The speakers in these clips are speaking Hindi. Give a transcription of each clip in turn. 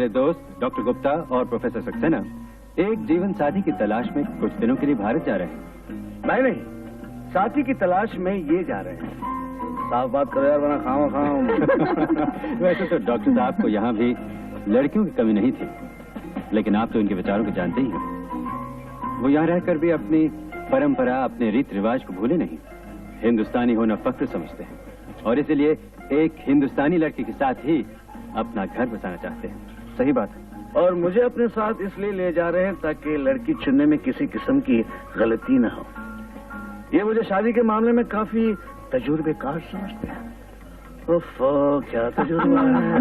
हमारे दोस्त डॉक्टर गुप्ता और प्रोफेसर सक्सेना एक जीवन साथी की तलाश में कुछ दिनों के लिए भारत जा रहे हैं। नहीं, साथी की तलाश में ये जा रहे हैं। साफ बात करो यार, वरना खाओ। वैसे तो डॉक्टर साहब को यहाँ भी लड़कियों की कमी नहीं थी, लेकिन आप तो इनके विचारों को जानते ही हैं। वो यहाँ रहकर भी अपनी परंपरा, अपने रीत रिवाज को भूले नहीं। हिंदुस्तानी होना फख्र समझते हैं और इसलिए एक हिंदुस्तानी लड़की के साथ ही अपना घर बसाना चाहते हैं। सही बात है। और मुझे अपने साथ इसलिए ले जा रहे हैं ताकि लड़की चुनने में किसी किस्म की गलती न हो। ये मुझे शादी के मामले में काफी तजुर्बेकार समझते हैं। उफ, क्या तजुर्बा है।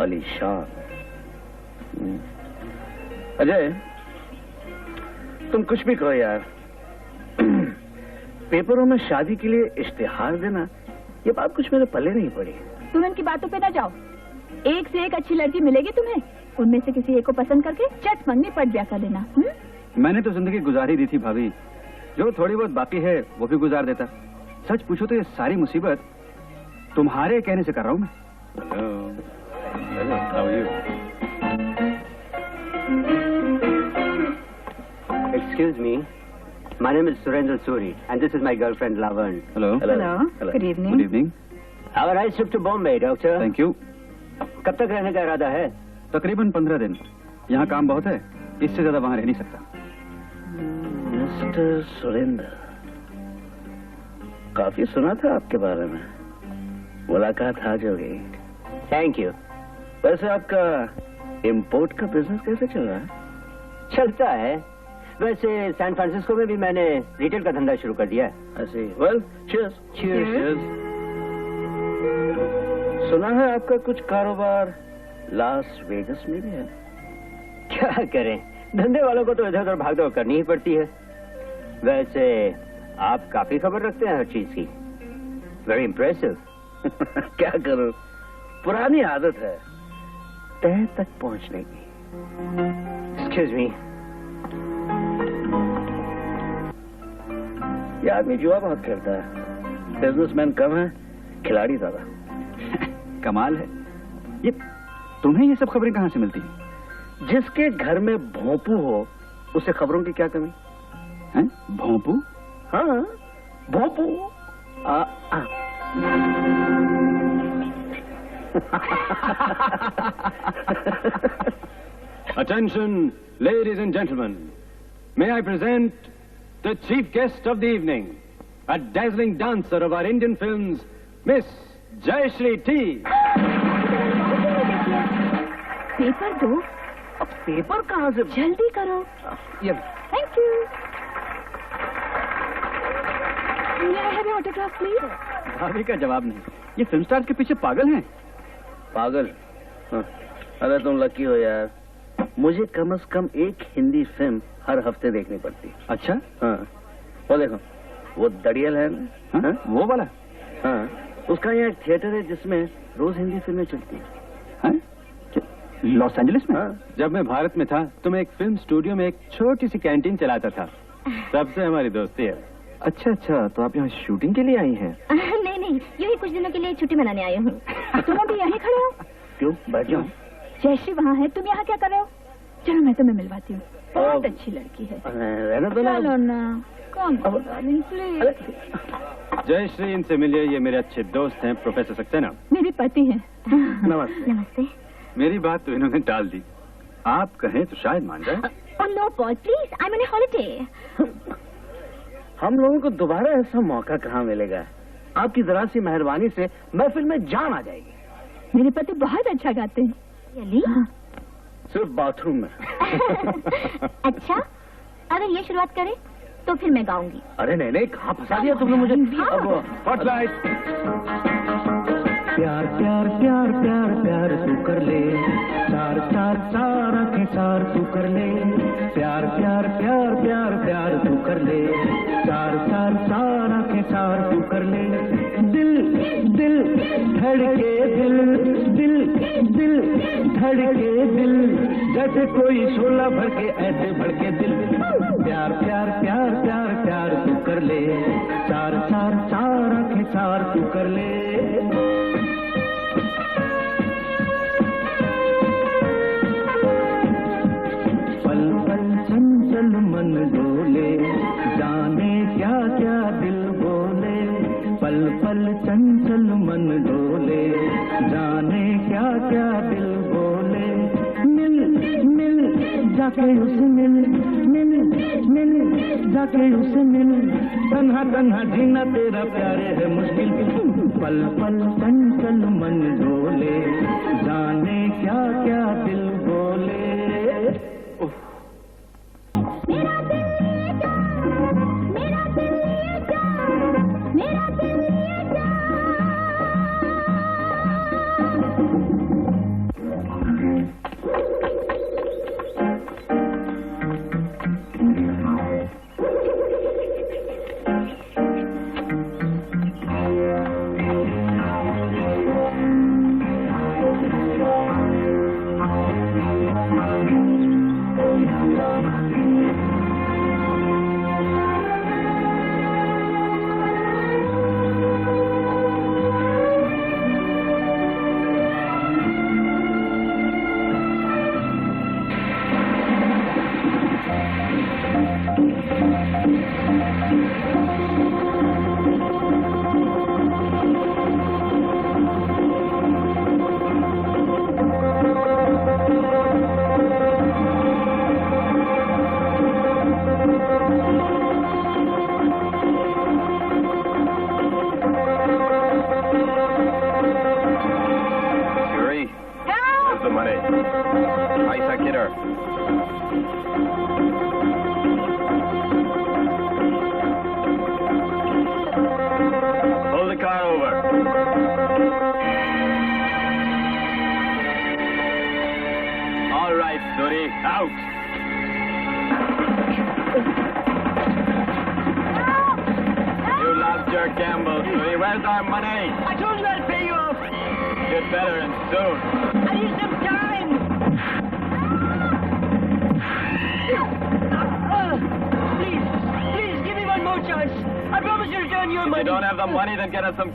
आलीशान। अजय, तुम कुछ भी कहो यार, पेपरों में शादी के लिए इश्तिहार देना, ये बात कुछ मेरे पल्ले नहीं पड़ी। तुम इनकी बातों पे ना जाओ। एक से एक अच्छी लड़की मिलेगी तुम्हें, उनमें से किसी एक को पसंद करके चट मंगनी पट ब्याह कर लेना। मैंने तो जिंदगी गुजार ही दी थी भाभी, जो थोड़ी बहुत बाकी है वो भी गुजार देता। सच पूछो तो ये सारी मुसीबत तुम्हारे कहने से कर रहा हूँ मैं। Excuse me, my name is Surendra Suri and this is my girlfriend Lavan. Hello. Hello. Good evening. Good evening. Have a nice trip to Bombay, doctor. Thank you. कब तक रहने का इरादा है? तकरीबन 15 दिन। यहाँ काम बहुत है, इससे ज्यादा वहाँ रह नहीं सकता। मिस्टर सुरेंद्र, काफी सुना था आपके बारे में। मुलाकात आज हो गई। Thank you. वैसे आपका इंपोर्ट का बिजनेस कैसे चल रहा है? चलता है। वैसे सैन फ्रांसिस्को में भी मैंने रिटेल का धंधा शुरू कर दिया है। ऐसे वेल, चीयर्स। Cheers. सुना है आपका कुछ कारोबार लास वेगस में भी है। क्या करें, धंधे वालों को तो इधर उधर भाग दौड़ करनी ही पड़ती है। वैसे आप काफी खबर रखते हैं हर चीज की। Very impressive. क्या करूं, पुरानी आदत है तह तक पहुंचने की। Excuse me. ये आदमी जुआ बहुत खेलता है। बिजनेसमैन कम है, खिलाड़ी ज्यादा। कमाल है। ये तुम्हें ये सब खबरें कहाँ से मिलती हैं? जिसके घर में भोंपू हो उसे खबरों की क्या कमी है? भोंपू? हाँ, भोंपू। Attention, ladies and gentlemen. May I present the chief guest of the evening, a dazzling dancer of our Indian films, Miss Jayashree T. Paper दो। अब पेपर कहाँ से? जल्दी करो। ये thank you. May I have your autograph, please? भाभी का जवाब नहीं। ये फिल्म स्टार्स के पीछे पागल हैं। पागल? हाँ। अरे तुम लकी हो यार, मुझे कम से कम एक हिंदी फिल्म हर हफ्ते देखनी पड़ती। अच्छा? हाँ, वो देखो, वो दड़ियल है ना? हाँ? वो वाला? हाँ, उसका यहाँ एक थिएटर है जिसमें रोज हिंदी फिल्में चलती हैं। लॉस एंजलिस में? हाँ। जब मैं भारत में था तो मैं एक फिल्म स्टूडियो में एक छोटी सी कैंटीन चलाता था। सबसे हमारी दोस्ती है। अच्छा अच्छा, तो आप यहाँ शूटिंग के लिए आई हैं? नहीं नहीं, यही कुछ दिनों के लिए छुट्टी मनाने आई हूँ। तुम अभी यहीं खड़े हो? क्यों? बैठ जाओ। जयश्री वहाँ है, तुम यहाँ क्या कर रहे हो? चलो मैं तुम्हें मिलवाती हूँ, बहुत अच्छी लड़की है। रहने दो ना। चलो ना, कम प्लीज। जयश्री, इनसे मिलिए, ये मेरे अच्छे दोस्त हैं प्रोफेसर सक्सेना। मेरे पति हैं। नमस्ते। नमस्ते। मेरी बात तो इन्होंने टाल दी, आप कहें तो शायद मान जाए। Oh no, Paul, please, I'm on a holiday. हम लोगों को दोबारा ऐसा मौका कहाँ मिलेगा? आपकी जरा सी मेहरबानी से महफिल में जान आ जाएगी। मेरे पति बहुत अच्छा गाते हैं। Really? सिर्फ बाथरूम में। अच्छा, अगर ये शुरुआत करें तो फिर मैं गाऊंगी। अरे नहीं नहीं, कहाँ फंसा दिया तुमने मुझे? अब स्पॉटलाइट। प्यार प्यार प्यार प्यार प्यार तू कर ले, चार चार चार आंखें चार तू कर ले, प्यार प्यार प्यार प्यार प्यार तू कर ले, चार चार चार आंखें चार तू कर ले, दिल दिल धड़के दिल दिल दिल धड़के दिल, जैसे कोई शोला भर के ऐसे भड़के दिल। प्यार प्यार प्यार प्यार प्यार तू कर ले, चार चार चार आंखें चार तू कर ले। पल पल चंचल मन डोले, जाने क्या क्या दिल बोले। पल पल चंचल मन डोले, जाने क्या क्या दिल बोले। मिल मिल जाके उसे मिल, मिल मिल जाके उसे मिल। तन्हा तन्हा जीना तेरा प्यारे है मुश्किल। पल पल चंचल मन डोले, जाने क्या क्या दिल बोले। मेरा दिल ये जान, मेरा दिल ये जान, मेरा दिल ये जान।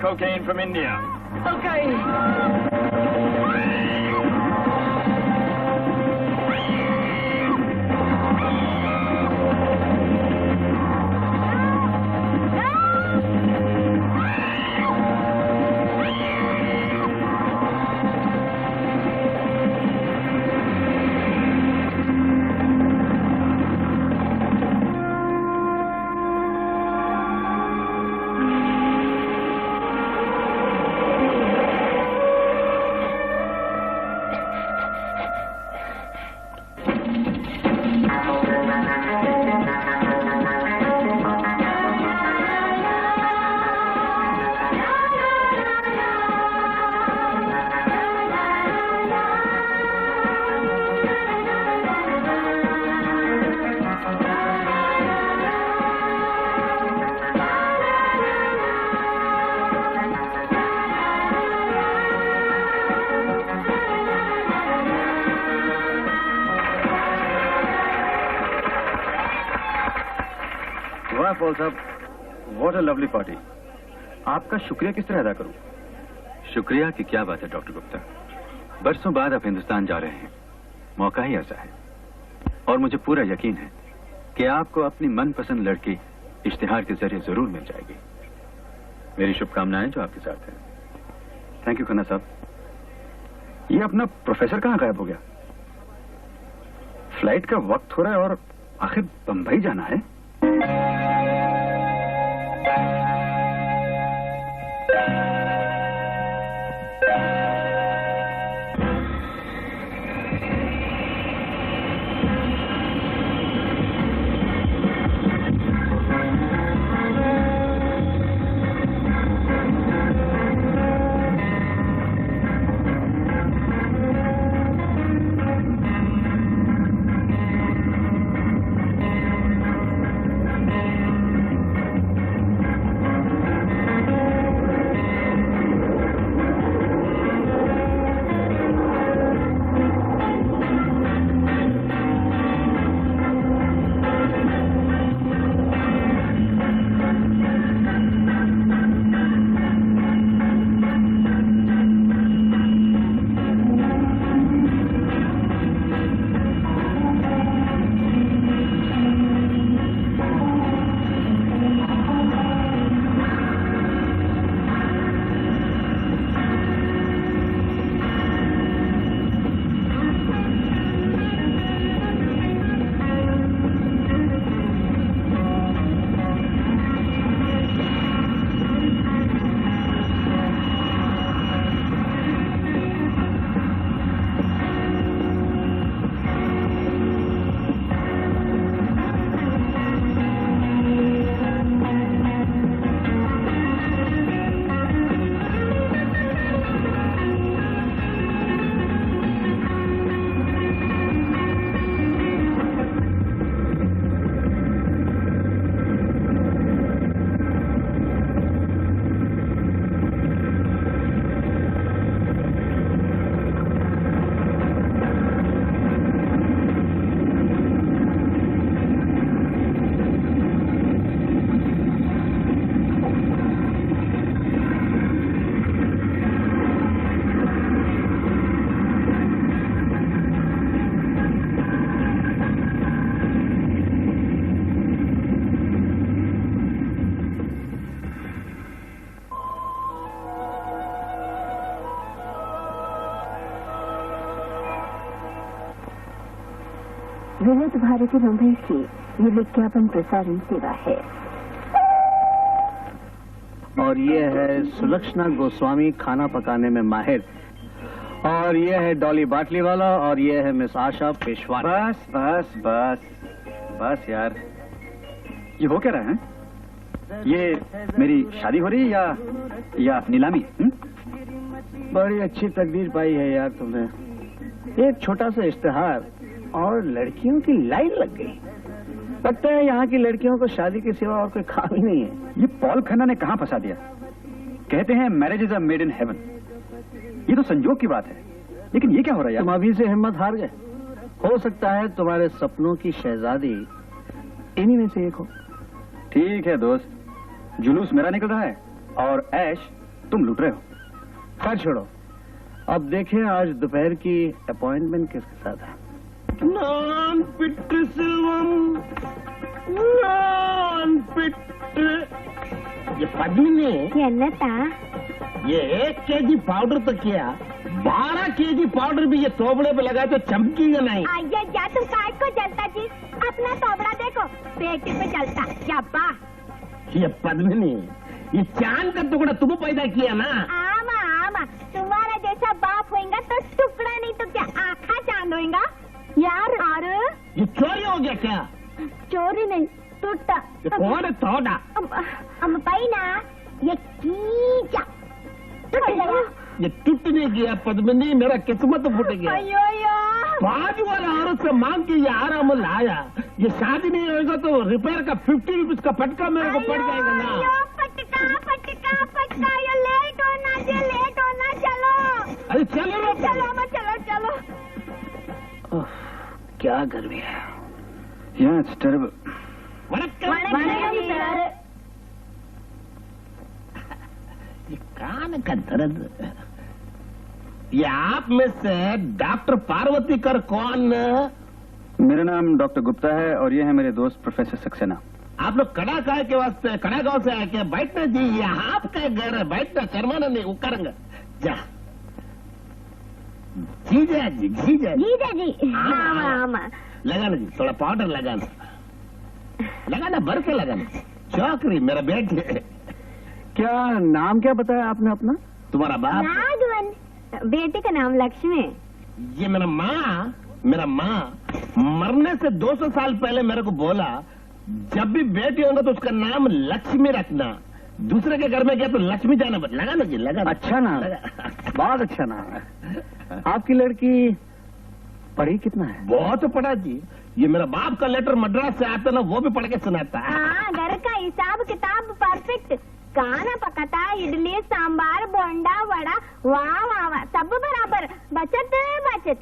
Cocaine from India. Okay. Paul साहब, व्हाट अ लवली पार्टी। आपका शुक्रिया किस तरह अदा करूं? शुक्रिया की क्या बात है डॉक्टर गुप्ता, बरसों बाद आप हिंदुस्तान जा रहे हैं, मौका ही ऐसा है। और मुझे पूरा यकीन है कि आपको अपनी मनपसंद लड़की इश्तिहार के जरिए जरूर मिल जाएगी। मेरी शुभकामनाएं जो आपके साथ हैं। थैंक यू खन्ना साहब। ये अपना प्रोफेसर कहाँ गायब हो गया? फ्लाइट का वक्त हो रहा है और आखिर बंबई जाना है। विविध भारती मुंबई की ये विज्ञापन प्रसारण सेवा है। और ये है सुलक्षणा गोस्वामी, खाना पकाने में माहिर। और ये है डॉली बाटलीवाला, और ये है मिस आशा पेशवा। बस बस बस बस यार, ये हो क्या रहा है? ये मेरी शादी हो रही है या नीलामी? बड़ी अच्छी तकदीर पाई है यार तुमने। एक छोटा सा इश्तिहार और लड़कियों की लाइन लग गई। लगता है यहाँ की लड़कियों को शादी के सिवा और कोई काम ही नहीं है। ये पॉल खन्ना ने कहाँ फंसा दिया? कहते हैं marriage is a made in heaven. ये तो संजोग की बात है, लेकिन ये क्या हो रहा है यार? तुम अभी से हिम्मत हार गए। हो सकता है तुम्हारे सपनों की शहजादी इन्हीं में से एक हो। ठीक है दोस्त, जुलूस मेरा निकल रहा है और ऐश तुम लूट रहे हो। खैर छोड़ो, अब देखें आज दोपहर की अपॉइंटमेंट किसके साथ है। नॉन पिट सिल्वम, नॉन पिट। ये पद्मिनी, ये 1 केजी पाउडर तो किया, 12 केजी पाउडर भी ये तोबड़े पे लगा तो चमकीगा नहीं। आइए क्या तुम काय को जलता जी? अपना तोबड़ा देखो, पेट पे जलता। क्या बा? ये पद्मिनी, ये चांद का टुकड़ा तुम पैदा किया ना। आमा आमा, तुम्हारा जैसा बाप होएगा तो टुकड़ा नहीं तो क्या आखा चांद होएगा यार। और ये चोरी हो गया क्या? चोरी नहीं, टूटा। ये कौन है तोड़ा? हम पाई ना, ये कीचा टूट गया। ये टूटने गया पद्मिनी, मेरा किस्मत फूट गया। अयो यो, बाजू वाला औरत से मांग के ये आराम लाया। ये शादी नहीं होगा तो रिपेयर का 50 रुपीज का फटका मेरे को पड़ जाएगा ना। अयो, फटका फटका फटका, ये लेट होना जी, लेट होना। चलो अरे चलो चलो चलो चलो। क्या गर्मी है। Yeah, it's terrible. ये कान का दर्द। ये आप में से डॉक्टर पार्वती कर कौन? मेरा नाम डॉक्टर गुप्ता है और ये है मेरे दोस्त प्रोफेसर सक्सेना। आप लोग कड़ा काय के वास्ते कड़ा गांव से आए क्या? बैठना जी, ये आपका घर है, बैठना, शर्माना नहीं, वो करेंगे। जा जीजा जी, जीजा जी, जीजा जी। आमा आमा, लगाना जी, थोड़ा पाउडर लगाना, लगाना भर के लगाना। चौकरी मेरा बेटे। क्या नाम क्या बताया आपने अपना? तुम्हारा बाप? राघवन। बेटे का नाम लक्ष्मी। ये मेरा माँ मरने से 200 साल पहले मेरे को बोला, जब भी बेटी होगा तो उसका नाम लक्ष्मी रखना। दूसरे के घर में गया तो लक्ष्मी जाना। लगाना जी, लगाना। अच्छा नाम, बहुत अच्छा नाम है। आपकी लड़की पढ़ी कितना है? बहुत पढ़ा जी। ये मेरा बाप का लेटर मद्रास से आता ना, वो भी पढ़ के सुनाता है। हाँ, घर का हिसाब किताब परफेक्ट। खाना पकाता, इडली सांबार बोंडा वड़ा, वाह वाह वाह, सब बराबर। बचत बचत।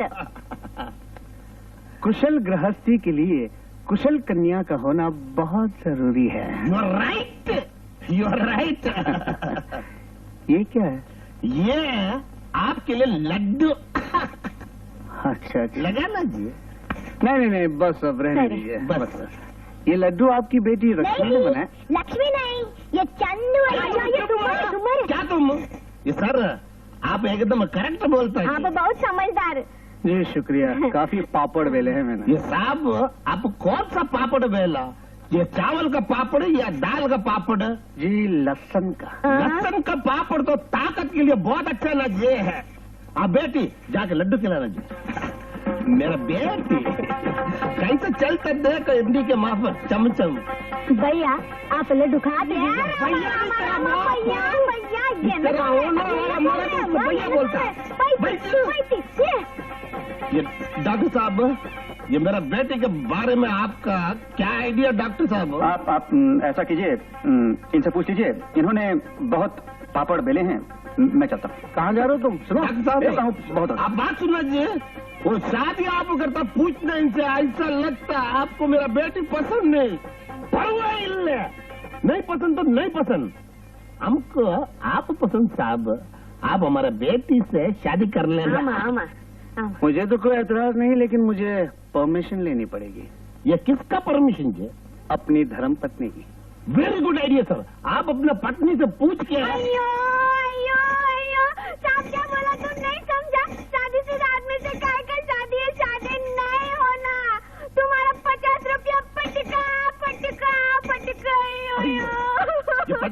कुशल गृहस्थी के लिए कुशल कन्या का होना बहुत जरूरी है। You are right. ये क्या है? ये आपके लिए लड्डू। अच्छा, लगाना जी। नहीं, बस अब रहने दीजिए। बस ये लड्डू आपकी बेटी लक्ष्मी ने बनाया? लक्ष्मी नहीं, ये चंदू है। ये तुम्हारे। क्या तुम? ये सर, आप एकदम करेक्ट बोलते हैं। आप बहुत समझदार। जी शुक्रिया। काफी पापड़ बेले हैं मैंने। ये साहब, आप कौन सा पापड़ बेला? ये चावल का पापड़ या दाल का पापड़? जी लहसुन का। लहसुन का पापड़ तो ताकत के लिए बहुत अच्छा ना ये है। आप बेटी जाके लड्डू खिलाना जी। मेरा बेटी कैसे चलते देखो इमली के माफक चमचम। भैया आप लड्डू खा दीजिए। भैया बोलता। ये डॉक्टर साहब, ये मेरा बेटे के बारे में आपका क्या आइडिया? डॉक्टर साहब आप ऐसा कीजिए, इनसे पूछ लीजिए, इन्होंने बहुत पापड़ बेले हैं। मैं चलता हूँ। कहाँ जा रहे हो तुम? सुनो डॉक्टर साहब, बहुत आप बात सुन लीजिए। वो शादी आप करता, पूछना इनसे, ऐसा लगता आपको मेरा बेटी पसंद नहीं। नहीं पसंद तो नहीं पसंद, हमको आप पसंद साहब। आप हमारे बेटी से शादी कर लेना। मुझे तो कोई एतराज नहीं, लेकिन मुझे परमिशन लेनी पड़ेगी। ये किसका परमिशन है? अपनी धर्म पत्नी की। Very good idea sir. आप अपने पत्नी से पूछ के। अयो अयो अयो, साहब क्या बोला तुम? नहीं समझा? शादी से आदमी से काय का शादी है? शादी नहीं होना। तुम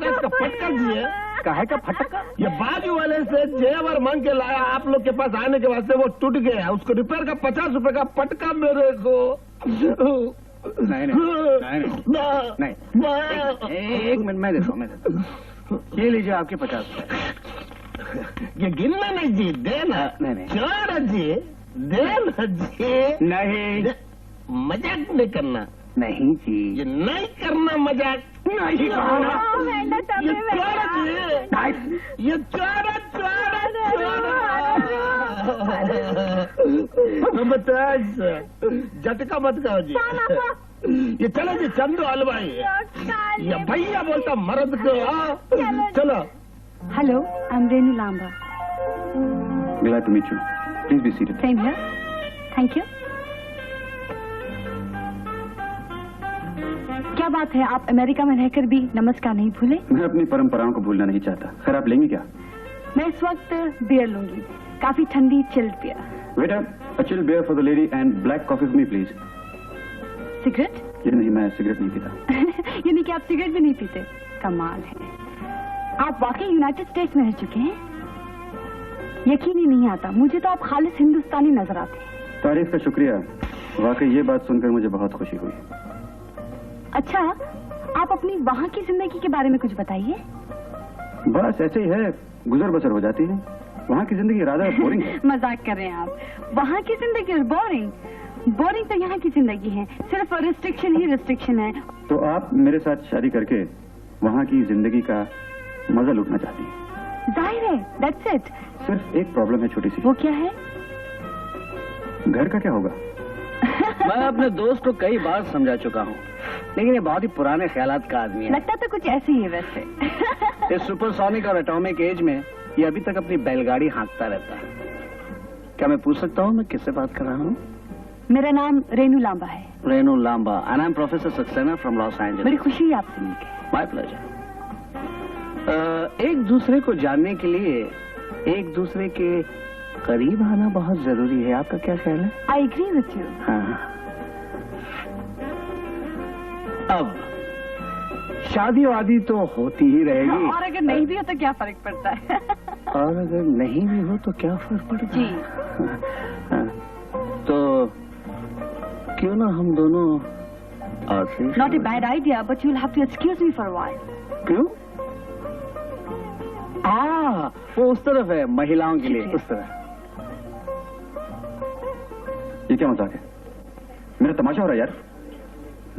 पचास का फटका दिए। काहे का फटका? ये बाजू वाले से जेवर मांग के लाया आप लोग के पास आने के वास्ते, वो टूट गया, उसको रिपेयर का 50 रुपए का पटका मेरे को। नहीं। एक मिनट मैं देता हूँ। ये लीजिए आपके 50 रुपए। ये गिनना नहीं जी, देना। नहीं। छोड़ जी, देना जी। नहीं, मजाक नहीं करना। नहीं जी, ये नहीं करना मजाक। नहीं करना। ये छोड़ जी, ये छोड़। झटका मत कहो जी। ये चलो जी, चंदू हलवाई। ये भैया बोलता मर्द को। चलो। Hello, I am Renu Lamba. Glad to meet you. Please be seated. Same here. Thank you. क्या बात है, आप अमेरिका में रहकर भी नमस्कार नहीं भूले? मैं अपनी परंपराओं को भूलना नहीं चाहता। खैर, आप लेंगी क्या? मैं इस वक्त बियर लूंगी, काफी ठंडी chilled beer. Waiter, a chill beer for the lady and black coffee for me, please. Cigarette? ये नहीं, मैं सिगरेट नहीं पीता। यानी कि आप सिगरेट भी नहीं पीते? कमाल है, आप वाकई यूनाइटेड स्टेट्स में रह चुके हैं। यकीन ही नहीं आता, मुझे तो आप खालिस हिंदुस्तानी नजर आते हैं। तारीफ का शुक्रिया, वाकई ये बात सुनकर मुझे बहुत खुशी हुई। अच्छा, आप अपनी वहाँ की जिंदगी के बारे में कुछ बताइए। बस ऐसे ही है, गुजर बसर हो जाती है। वहाँ की जिंदगी राधा बोरिंग है। मजाक कर रहे हैं आप। वहाँ की जिंदगी बोरिंग? बोरिंग तो यहाँ की जिंदगी है, सिर्फ रिस्ट्रिक्शन ही रिस्ट्रिक्शन है। तो आप मेरे साथ शादी करके वहाँ की जिंदगी का मजा लूटना चाहती हैं? जाहिर है, दैट्स इट। सिर्फ एक प्रॉब्लम है, छोटी सी। वो क्या है? घर का क्या होगा? मैं अपने दोस्त को कई बार समझा चुका हूँ, लेकिन ये बहुत ही पुराने ख्यालात का आदमी है। लगता तो कुछ ऐसे ही है वैसे। इस सुपरसोनिक और एटॉमिक एज में ये अभी तक अपनी बैलगाड़ी हाँकता रहता है। क्या मैं पूछ सकता हूँ मैं किससे बात कर रहा हूँ? मेरा नाम रेनू लांबा है। Renu Lamba, and I am professor Saxena from Los Angeles. बड़ी खुशी है आपसे मिलकर। My pleasure. एक दूसरे को जानने के लिए एक दूसरे के करीब आना बहुत जरूरी है, आपका क्या ख्याल है? I agree with you. हाँ। अब शादी वादी तो होती ही रहेगी। और अगर नहीं भी हो तो क्या फर्क पड़ता है? और अगर नहीं भी हो तो क्या फर्क पड़ता जी। है? तो क्यों ना हम दोनों not a bad idea, but you will have to excuse me for a while. क्यों? वो उस तरफ है, महिलाओं के लिए उस तरफ। ये क्या मजाक है? मेरा तमाशा हो रहा है यार।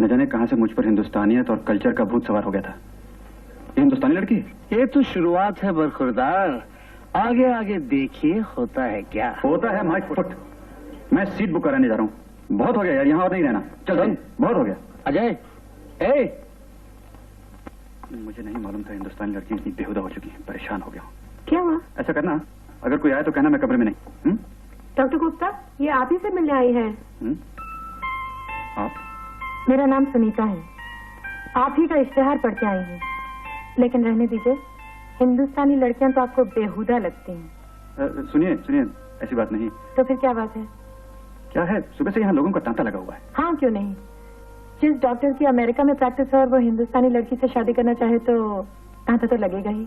न जाने कहां से मुझ पर हिंदुस्तानियत और कल्चर का भूत सवार हो गया था। ये हिंदुस्तानी लड़की है? ये तो शुरुआत है बरखुरदार, आगे आगे देखिए होता है क्या। होता है माय फुट। मैं सीट बुक कराने जा रहा हूँ। बहुत हो गया यार, यहाँ और नहीं रहना। चल, बहुत हो गया। अजय, ए मुझे नहीं मालूम था हिंदुस्तानी लड़की इतनी बेहुदा हो चुकी है। परेशान हो गया हूँ। क्या हुआ? ऐसा करना, अगर कोई आए तो कहना मैं कमरे में नहीं। डॉक्टर गुप्ता, ये आप ही से मिलने आई है। आप? मेरा नाम सुनीता है। आप ही का इश्तेहार पढ़ के आई हूँ। लेकिन रहने दीजिए, हिंदुस्तानी लड़कियां तो आपको बेहुदा लगती हैं। सुनिए सुनिए, ऐसी बात नहीं। तो फिर क्या बात है? क्या है, सुबह से यहाँ लोगों का तांता लगा हुआ है। हाँ, क्यों नहीं। जिस डॉक्टर की अमेरिका में प्रैक्टिस है और वो हिंदुस्तानी लड़की से शादी करना चाहे तो तांता तो लगेगा ही।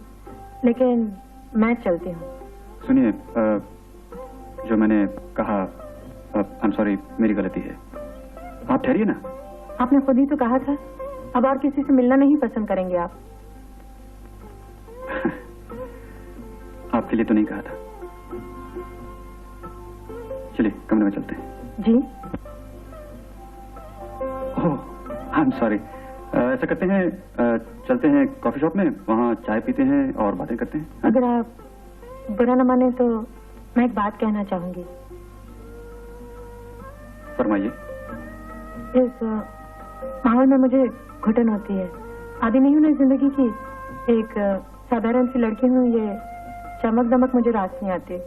लेकिन मैं चलती हूँ। सुनिए, जो मैंने कहा, आई एम सॉरी, मेरी गलती है। आप ठहरिए ना। आपने खुद ही तो कहा था, अब और किसी से मिलना नहीं पसंद करेंगे आप। आपके लिए तो नहीं कहा था। चलिए कमरे में चलते हैं। जी। ओह, आई एम सॉरी। ऐसा करते हैं, चलते हैं कॉफी शॉप में, वहाँ चाय पीते हैं और बातें करते हैं। अगर आप बुरा न माने तो मैं एक बात कहना चाहूंगी। फरमाइए। इस माहौल में मुझे घुटन होती है। आदि नहीं हूँ ना जिंदगी की। एक साधारण सी लड़की हूँ, ये चमक दमक मुझे रास नहीं आती।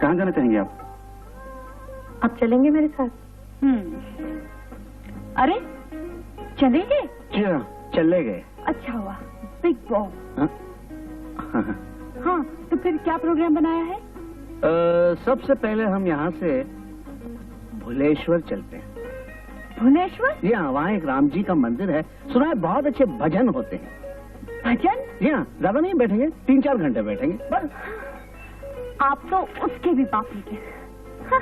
कहाँ जाना चाहेंगे आप? आप चलेंगे मेरे साथ? अरे चलेंगे? जी हाँ, चले गए। अच्छा हुआ, बिग बॉस। हाँ, तो फिर क्या प्रोग्राम बनाया है? सबसे पहले हम यहाँ से भुलेश्वर चलते हैं। भुवनेश्वर? जी हाँ, वहाँ एक राम जी का मंदिर है, सुना है बहुत अच्छे भजन होते हैं। भजन? जी हाँ, ज्यादा नहीं बैठेंगे, 3-4 घंटे बैठेंगे बस। आप तो उसके भी पापी के। हाँ।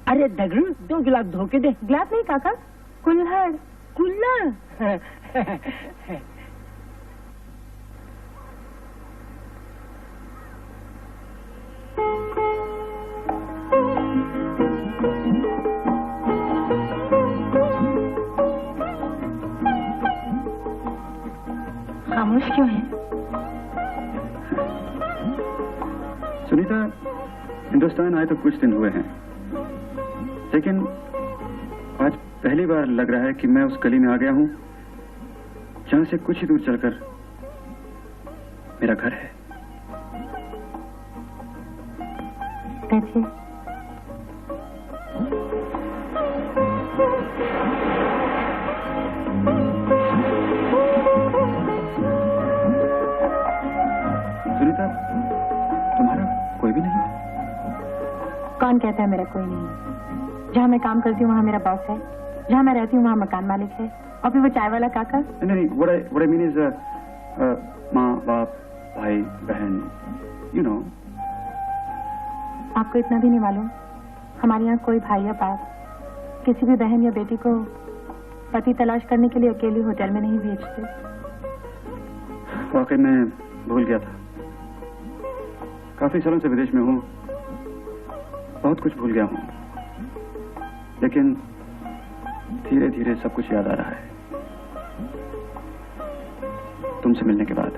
अरे दगड़ू, 2 गिलास धो के दे। गिलास नहीं काका, कुल्हड़। कुल्हड़। खामोश क्यों है? सुनीता, हिंदुस्तान आए तो कुछ दिन हुए हैं, लेकिन आज पहली बार लग रहा है कि मैं उस गली में आ गया हूं जहां से कुछ ही दूर चलकर मेरा घर है। बैठिए। सुनीता, तुम्हारा कोई भी नहीं? कौन कहता है मेरा कोई नहीं? जहाँ मैं काम करती हूँ वहाँ मेरा बॉस है, जहाँ मैं रहती हूँ वहाँ मकान मालिक है, और फिर वो चाय वाला काका। नहीं, what I mean is माँ बाप भाई बहन, you know। आपको इतना भी नहीं मालूम, हमारे यहाँ कोई भाई या बाप किसी भी बहन या बेटी को पति तलाश करने के लिए अकेली होटल में नहीं भेजते। वाकई मैं भूल गया था, काफी सालों से विदेश में हूँ, बहुत कुछ भूल गया हूँ, लेकिन धीरे धीरे सब कुछ याद आ रहा है तुमसे मिलने के बाद।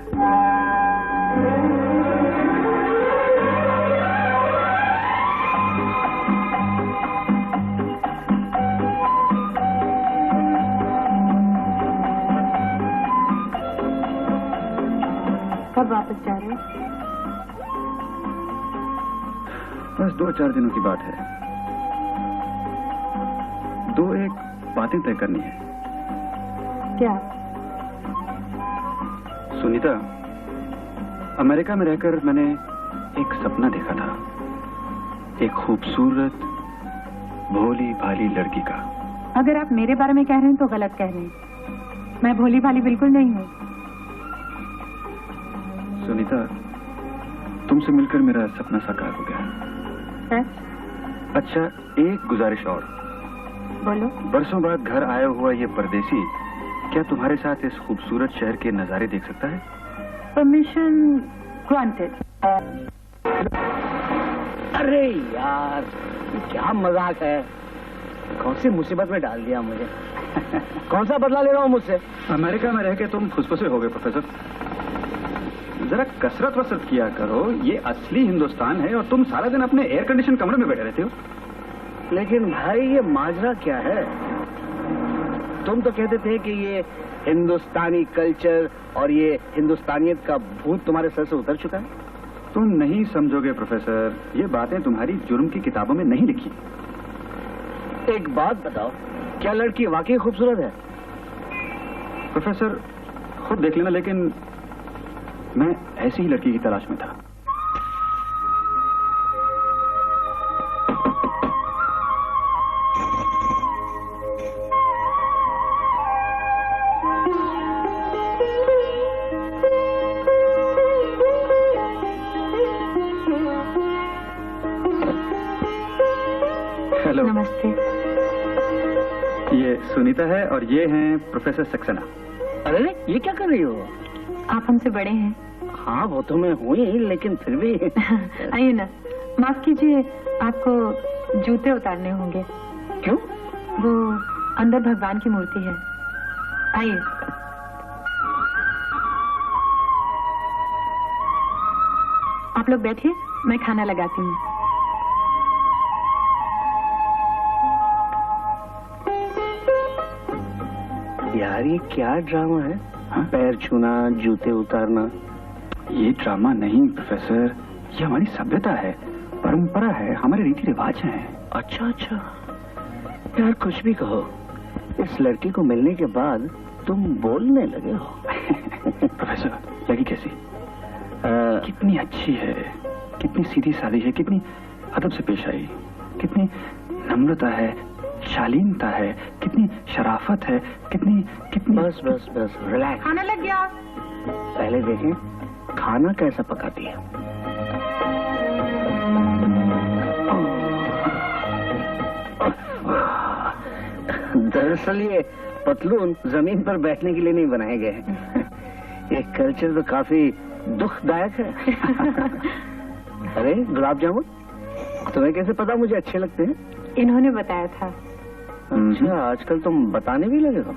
कब वापस जा रहे हो? बस 2-4 दिनों की बात है। 2-1 बातें तय करनी है। क्या? सुनीता, अमेरिका में रहकर मैंने एक सपना देखा था, एक खूबसूरत भोली भाली लड़की का। अगर आप मेरे बारे में कह रहे हैं तो गलत कह रहे हैं। मैं भोली भाली बिल्कुल नहीं हूँ। सुनीता, तुमसे मिलकर मेरा सपना साकार हो गया। सच? अच्छा, एक गुजारिश और। बोलो। बरसों बाद घर आया हुआ ये परदेसी क्या तुम्हारे साथ इस खूबसूरत शहर के नजारे देख सकता है? Permission granted. अरे यार, ये क्या मजाक है? कौन सी मुसीबत में डाल दिया मुझे? कौन सा बदला ले रहा हूँ मुझसे? अमेरिका में रह के तुम फुसफुसे हो गए प्रोफेसर। जरा कसरत वसरत किया करो, ये असली हिंदुस्तान है और तुम सारा दिन अपने एयर कंडीशन कमरे में बैठे रहते हो। लेकिन भाई, ये माजरा क्या है? तुम तो कहते थे कि ये हिंदुस्तानी कल्चर और ये हिंदुस्तानियत का भूत तुम्हारे सर से उतर चुका है। तुम नहीं समझोगे प्रोफेसर, ये बातें तुम्हारी जुर्म की किताबों में नहीं लिखी। एक बात बताओ, क्या लड़की वाकई खूबसूरत है? प्रोफेसर खुद देख लेना, लेकिन मैं ऐसी ही लड़की की तलाश में था। हेलो। नमस्ते। ये सुनीता है और ये हैं प्रोफेसर सक्सेना। अरे ये क्या कर रही हो? आप हमसे बड़े हैं। हाँ, वो तो मैं हूँ ही, लेकिन फिर भी। आइए ना। माफ कीजिए, आपको जूते उतारने होंगे। क्यों? वो अंदर भगवान की मूर्ति है। आइए। आप लोग बैठिए, मैं खाना लगाती हूँ। यार, ये क्या ड्रामा है? हाँ? पैर छूना, जूते उतारना। ये ड्रामा नहीं प्रोफेसर, ये हमारी सभ्यता है, परंपरा है, हमारे रीति रिवाज हैं। अच्छा अच्छा। यार कुछ भी कहो, इस लड़की को मिलने के बाद तुम बोलने लगे हो। प्रोफेसर, लगी कैसी? कितनी अच्छी है, कितनी सीधी सादी है, कितनी अदब से पेश आई। कितनी नम्रता है, शालीनता है, कितनी शराफत है, कितनी कितनी। बस बस बस, रिलैक्स। खाना लग गया। पहले देखें खाना कैसा पकाती है। दरअसल ये पतलून जमीन पर बैठने के लिए नहीं बनाए गए हैं। ये कल्चर तो काफी दुखदायक है। अरे गुलाब जामुन, तुम्हें कैसे पता मुझे अच्छे लगते हैं? इन्होंने बताया था। अच्छा, आजकल तुम बताने भी लगे हो।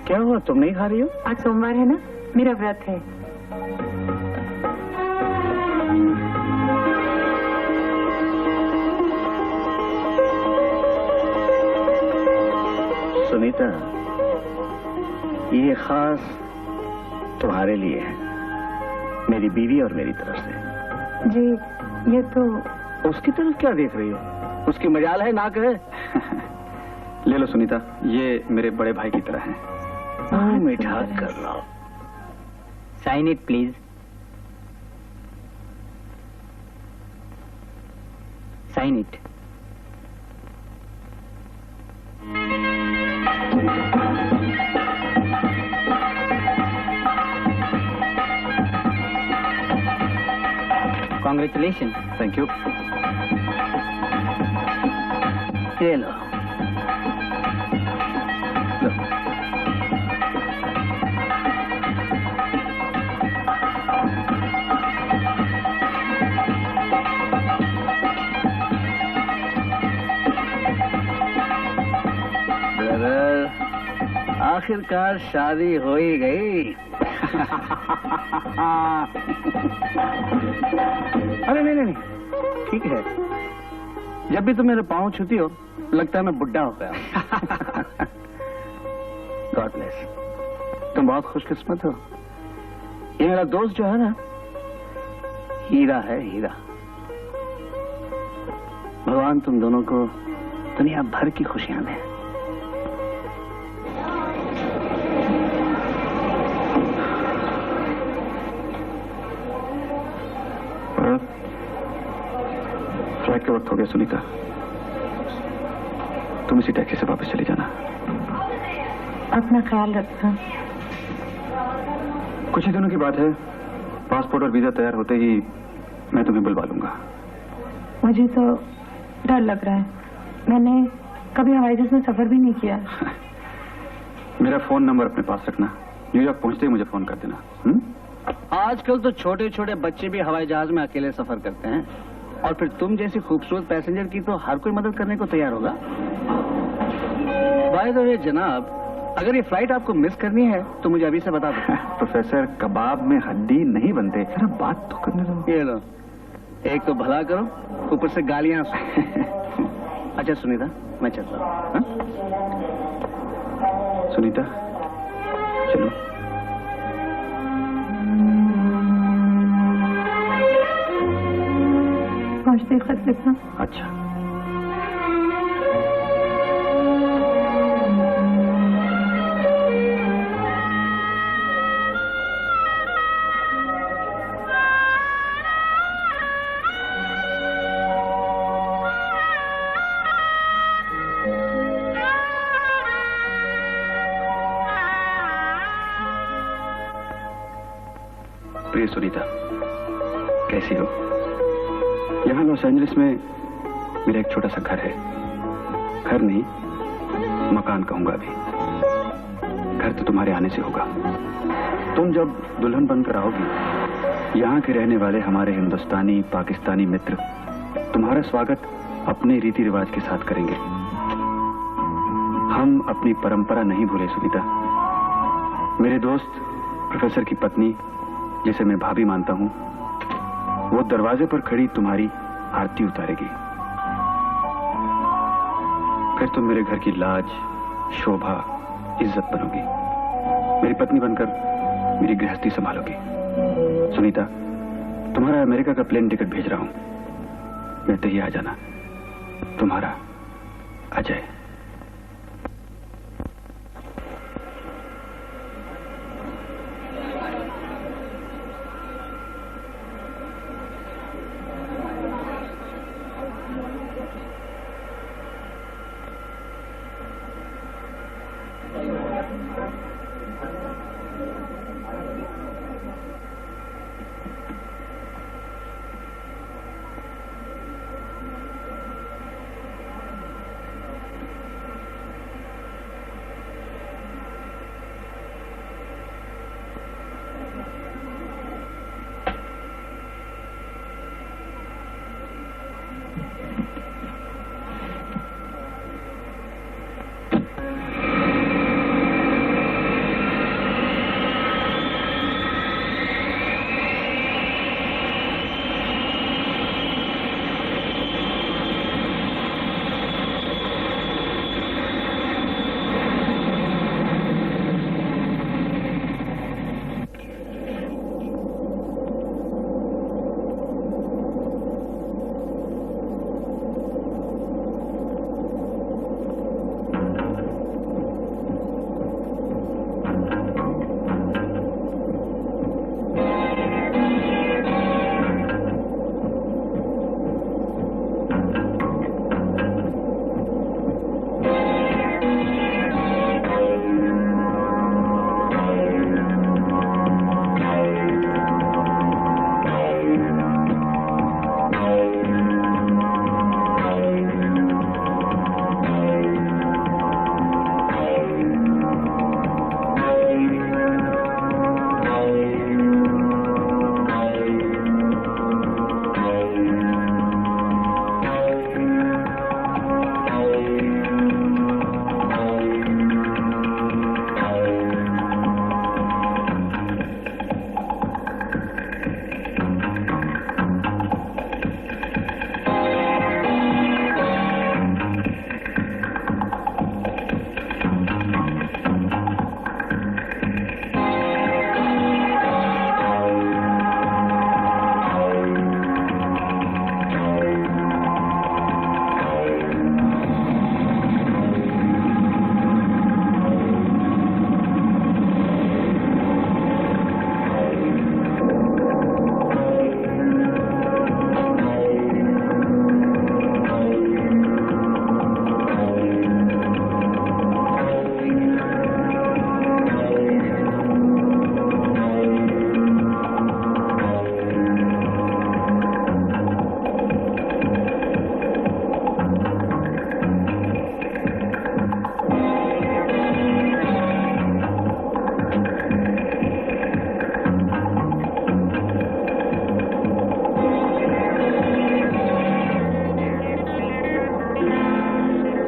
क्या हुआ, तुम नहीं खा रही हो? आज सोमवार है ना, मेरा व्रत है। सुनीता, ये खास तुम्हारे लिए है, मेरी बीवी और मेरी तरफ से। जी, ये तो उसकी तरफ क्या देख रही हो? उसकी मजाल है ना कहे। ले लो सुनीता, ये मेरे बड़े भाई की तरह हैं। मीठा कर लो। Sign it please. Sign it. Congratulation. Thank you. ये लो। ब्रदर, आखिरकार शादी हो ही गई। अरे नहीं नहीं, ठीक है। जब भी तुम मेरे पाँव छूती हो लगता है मैं बुढ़ा हो गया। God bless. तुम बहुत खुशकिस्मत हो। ये मेरा दोस्त जो है ना, हीरा है, हीरा। भगवान तुम दोनों को दुनिया भर की खुशियां दे। फ्लाइट का वक्त हो गया सुनीता, तुम इसी टैक्सी से वापस चली जाना। अपना ख्याल रखना। कुछ ही दिनों की बात है, पासपोर्ट और वीजा तैयार होते ही मैं तुम्हें बुलवा लूंगा। मुझे तो डर लग रहा है, मैंने कभी हवाई जहाज में सफर भी नहीं किया। मेरा फोन नंबर अपने पास रखना, न्यूयॉर्क पहुंचते ही मुझे फोन कर देना। आजकल तो छोटे छोटे बच्चे भी हवाई जहाज में अकेले सफर करते हैं, और फिर तुम जैसी खूबसूरत पैसेंजर की तो हर कोई मदद करने को तैयार होगा। बाय द वे जनाब, अगर ये फ्लाइट आपको मिस करनी है तो मुझे अभी से बता दो। प्रोफेसर, कबाब में हड्डी नहीं बनते, जरा बात तो करने दो। ये लो, एक तो भला करो, ऊपर से गालियां। अच्छा सुनीता, मैं चलता हूँ। सुनीता चलो। पहुंचते खत लिखना। अच्छा। प्रिय सुनीता, कैसी हो? यहाँ लॉस एंजलिस में मेरा एक छोटा सा घर है। घर नहीं, मकान कहूंगा अभी। घर तो तुम्हारे आने से होगा। तुम जब दुल्हन बनकर आओगी, यहाँ के रहने वाले हमारे हिंदुस्तानी पाकिस्तानी मित्र तुम्हारा स्वागत अपने रीति रिवाज के साथ करेंगे। हम अपनी परंपरा नहीं भूले सुनीता। मेरे दोस्त प्रोफेसर की पत्नी, जिसे मैं भाभी मानता हूँ, वो दरवाजे पर खड़ी तुम्हारी आरती उतारेगी। फिर तुम मेरे घर की लाज, शोभा, इज्जत बनोगी। मेरी पत्नी बनकर मेरी गृहस्थी संभालोगी। सुनीता, तुम्हारा अमेरिका का प्लेन टिकट भेज रहा हूं, मिलते ही आ जाना। तुम्हारा Ajay.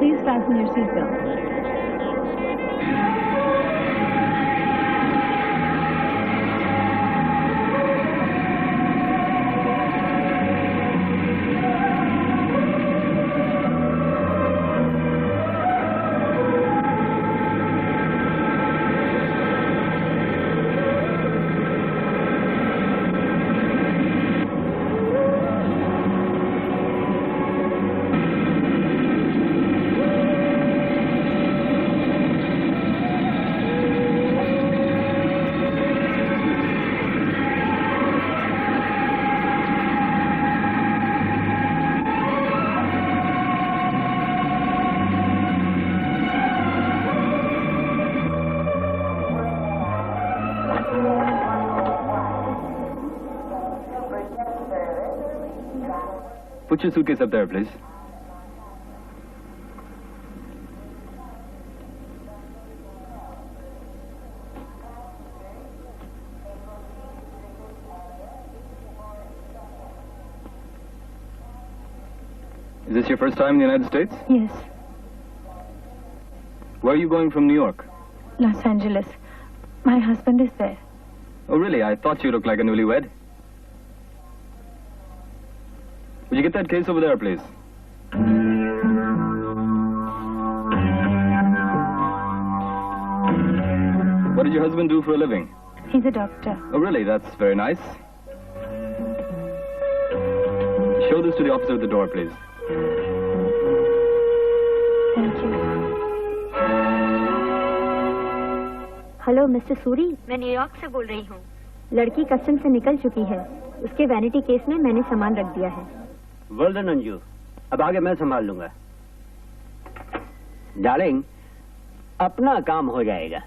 Please fasten your seatbelt. Put your suitcase up there, please. Is this your first time in the United States? Yes, Where are you going from New York? Los Angeles. My husband is there. Oh, really? I thought you looked like a newlywed. Would you get that case over there, please? What did your husband do for a living? He's a doctor. Oh, really? That's very nice. Show this to the officer at the door, please. Thank you. Hello mister Suri, मैं न्यूयॉर्क से बोल रही हूँ। लड़की कस्टम से निकल चुकी है। उसके वैनिटी केस में मैंने सामान रख दिया है। वेल डन अंजू, अब आगे मैं संभाल लूंगा। डार्लिंग, अपना काम हो जाएगा।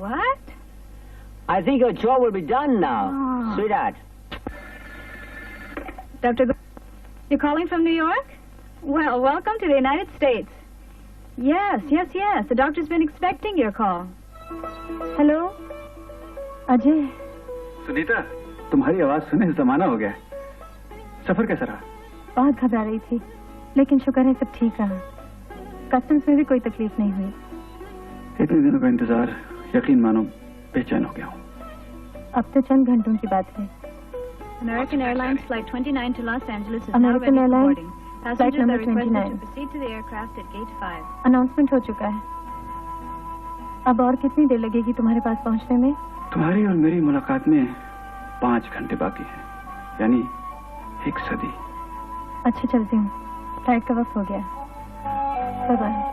What? I think your job will be done now, sweetheart. Dr. You're calling from New York? Well, welcome to the United States. Yes. The doctor's been expecting your call. Hello? Ajay. Sunita, तुम्हारी आवाज सुने जमाना हो गया। सफर कैसा रहा? बहुत घबरा रही थी, लेकिन शुक्र है सब ठीक रहा। कस्टम्स में भी कोई तकलीफ नहीं हुई। इतने दिनों का इंतजार, यकीन मानो बेचैन हो गया हूँ। अब तो चंद घंटों की बात है। American Airlines Flight 29 to Los Angeles is now American ready for Airlines, boarding. Flight Passengers number are requested 29. to proceed to the aircraft at Gate 5. Announcement हो चुका है। अब और कितनी देर लगेगी तुम्हारे पास पहुंचने में? तुम्हारी और मेरी मुलाकात में 5 घंटे बाकी है, यानी 1 सदी। अच्छा, चलती हूँ। फ्लाइट का वक्त हो गया। Bye bye.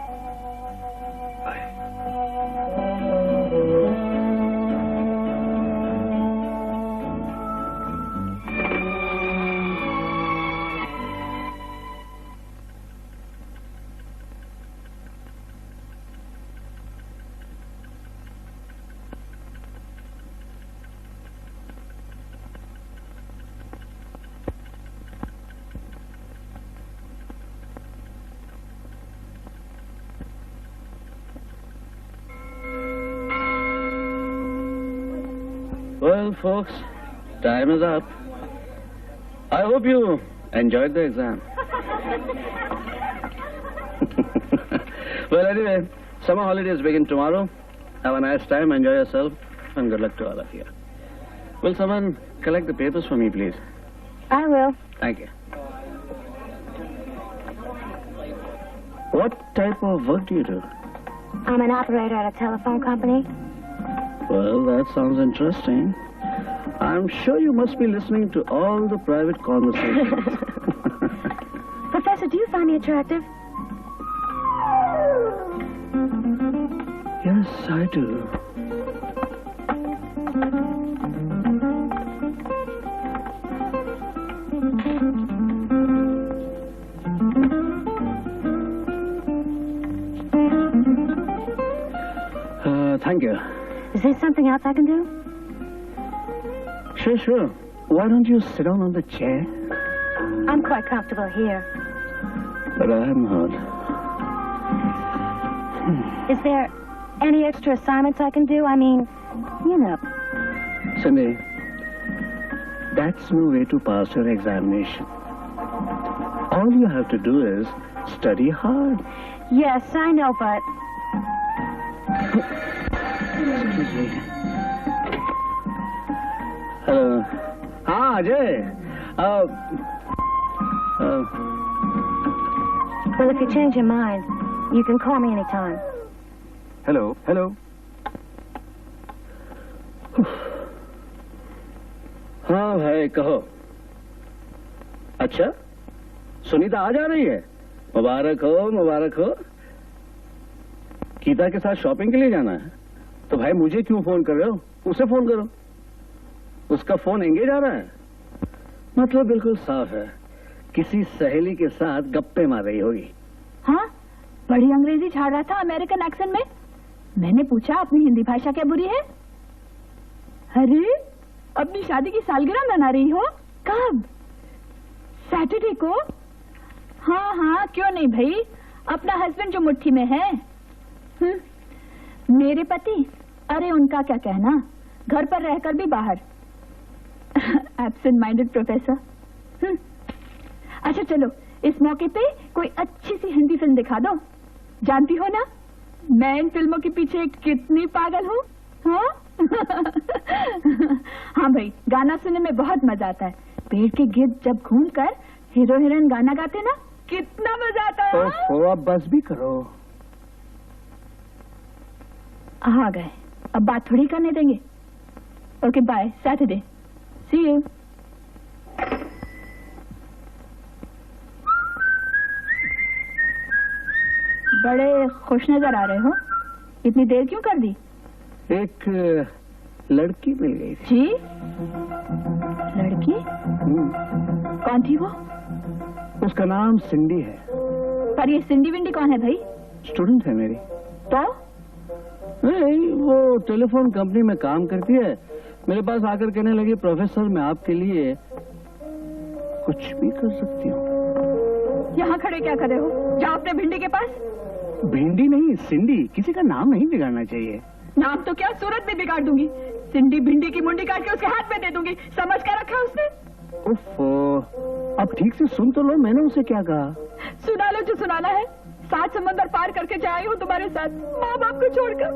Well, folks, time is up. I hope you enjoyed the exam. Well, anyway, summer holidays begin tomorrow. Have a nice time, enjoy yourself, and good luck to all of you. Will someone collect the papers for me, please? I will. Thank you. What type of work do you do? I'm an operator at a telephone company. Well, that sounds interesting. I'm sure you must be listening to all the private conversations. Professor, do you find me attractive? Yes, I do. Thank you. Is there something else I can do? Sure. Why don't you sit down on the chair? I'm quite comfortable here. But I am not. Is there any extra assignments I can do? I mean, you know. Cindy, that's no way to pass your examination. All you have to do is study hard. Yes, I know, but... hello. हाँ Ajay. Well, if you change your mind, you can call me anytime. Hello hello. हाँ भाई कहो। अच्छा सुनीता आ जा रही है? मुबारक हो मुबारक हो। गीता के साथ शॉपिंग के लिए जाना है तो भाई मुझे क्यों फोन कर रहे हो? उसे फोन करो। उसका फोन एंगेज आ रहा है। मतलब बिल्कुल साफ है, किसी सहेली के साथ गप्पे मार रही होगी। हाँ, बड़ी अंग्रेजी झाड़ रहा था अमेरिकन एक्सेंट में। मैंने पूछा अपनी हिंदी भाषा क्या बुरी है? अरे अपनी शादी की सालगिरह मना रही हो? कब? सैटरडे को? हाँ हाँ क्यों नहीं भाई, अपना हस्बैंड जो मुट्ठी में है। मेरे पति, अरे उनका क्या कहना, घर पर रहकर भी बाहर। Absent minded professor. अच्छा चलो, इस मौके पे कोई अच्छी सी हिंदी फिल्म दिखा दो। जानती हो ना मैं इन फिल्मों के पीछे कितनी पागल हूँ। हाँ? हाँ भाई, गाना सुनने में बहुत मजा आता है। पेड़ के गिर्द जब घूमकर हीरो हीरोइन गाना गाते ना, कितना मजा आता है। अब बस भी करो। आ गए, अब बात थोड़ी करने देंगे। Okay bye, Saturday see you. बड़े खुश नजर आ रहे हो, इतनी देर क्यों कर दी? एक लड़की मिल गई थी। जी? लड़की? कौन थी वो? उसका नाम सिंडी है। पर ये सिंडी विंडी कौन है भाई? स्टूडेंट है मेरी। तो? नहीं, वो टेलीफोन कंपनी में काम करती है। मेरे पास आकर कहने लगी, प्रोफेसर मैं आपके लिए कुछ भी कर सकती हूँ। यहाँ खड़े क्या कर रहे हो? जाओ अपने भिंडी के पास। भिंडी नहीं, सिंडी। किसी का नाम नहीं बिगाड़ना चाहिए। नाम तो क्या, सूरत भी बिगाड़ दूंगी। सिंडी भिंडी की मुंडी काट के उसके हाथ में दे दूंगी। समझ कर रखा उसने? उफ़, अब ठीक से सुन तो लो, मैंने उसे क्या कहा। सुना लो जो सुनाना है। 7 समंदर पार करके जाई हूँ तुम्हारे साथ, माँ बाप को छोड़कर।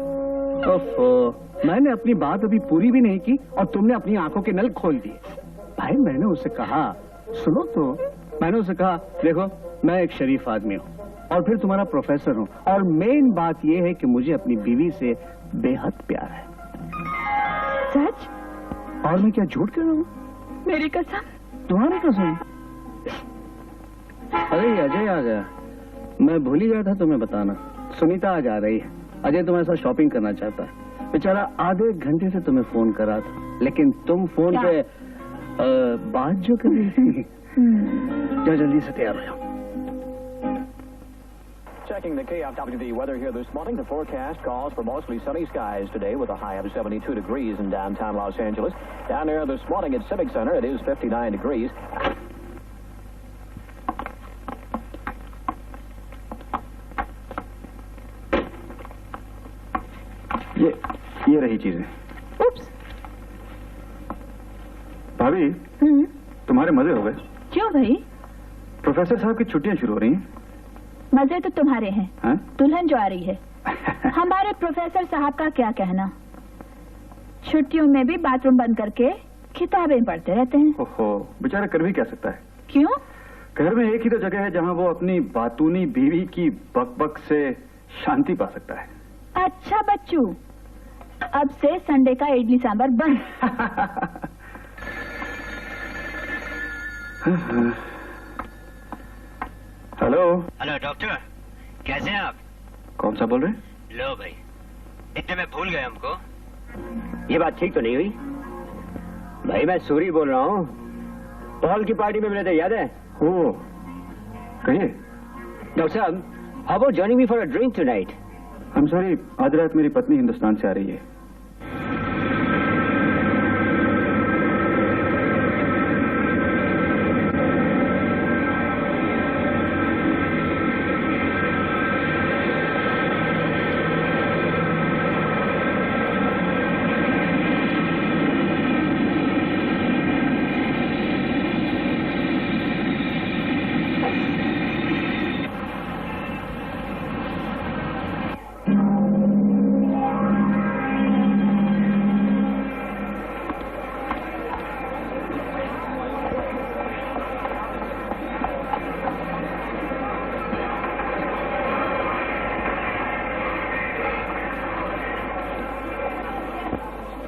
उफ़, मैंने अपनी बात अभी पूरी भी नहीं की और तुमने अपनी आंखों के नल खोल दिए। भाई मैंने उसे कहा, सुनो तो, मैंने उसे कहा देखो मैं एक शरीफ आदमी हूँ और फिर तुम्हारा प्रोफेसर हूँ, और मेन बात यह है कि मुझे अपनी बीवी से बेहद प्यार है। सच? और मैं क्या झूठ कह रहा हूँ? मेरी कसम। तुम्हारी कसम? अरे अजय आ गया, मैं भूल ही गया था तुम्हें बताना। सुनीता आज आ रही है। अजय तुम्हारे साथ शॉपिंग करना चाहता है। बेचारा आधे घंटे से तुम्हें फोन कर रहा था, लेकिन तुम फोन पे बात जो कर रही थी। जाओ जल्दी से तैयार हो जाओ। Checking the KFWD weather here this morning. The forecast calls for mostly sunny skies today with a high of 72 degrees in downtown Los Angeles. Down there this morning at Civic Center, it is 59 degrees. ये रही चीजें। उप्स। भाभी, तुम्हारे मजे हो गए। क्यों भाई? प्रोफेसर साहब की छुट्टियां शुरू हो रही हैं। मजे तो तुम्हारे हैं। हाँ? दुल्हन जो आ रही है। हमारे प्रोफेसर साहब का क्या कहना, छुट्टियों में भी बाथरूम बंद करके किताबें पढ़ते रहते हैं। ओहो, बेचारा कर भी क्या सकता है। क्यों? घर में एक ही तो जगह है जहां वो अपनी बातूनी बीवी की बकबक से शांति पा सकता है। अच्छा बच्चू, अब से संडे का इडली सांभर बंद। हेलो। हेलो डॉक्टर, कैसे हैं आप? कौन सा बोल रहे? लो भाई, इतने में भूल गए हमको। ये बात ठीक तो नहीं हुई? भाई मैं सूरी बोल रहा हूँ। पॉल की पार्टी में मिले थे, याद है? ओ, कहिए। डॉक्टर साहब, how about joining me for a drink tonight? I am sorry, आज रात मेरी पत्नी हिंदुस्तान से आ रही है।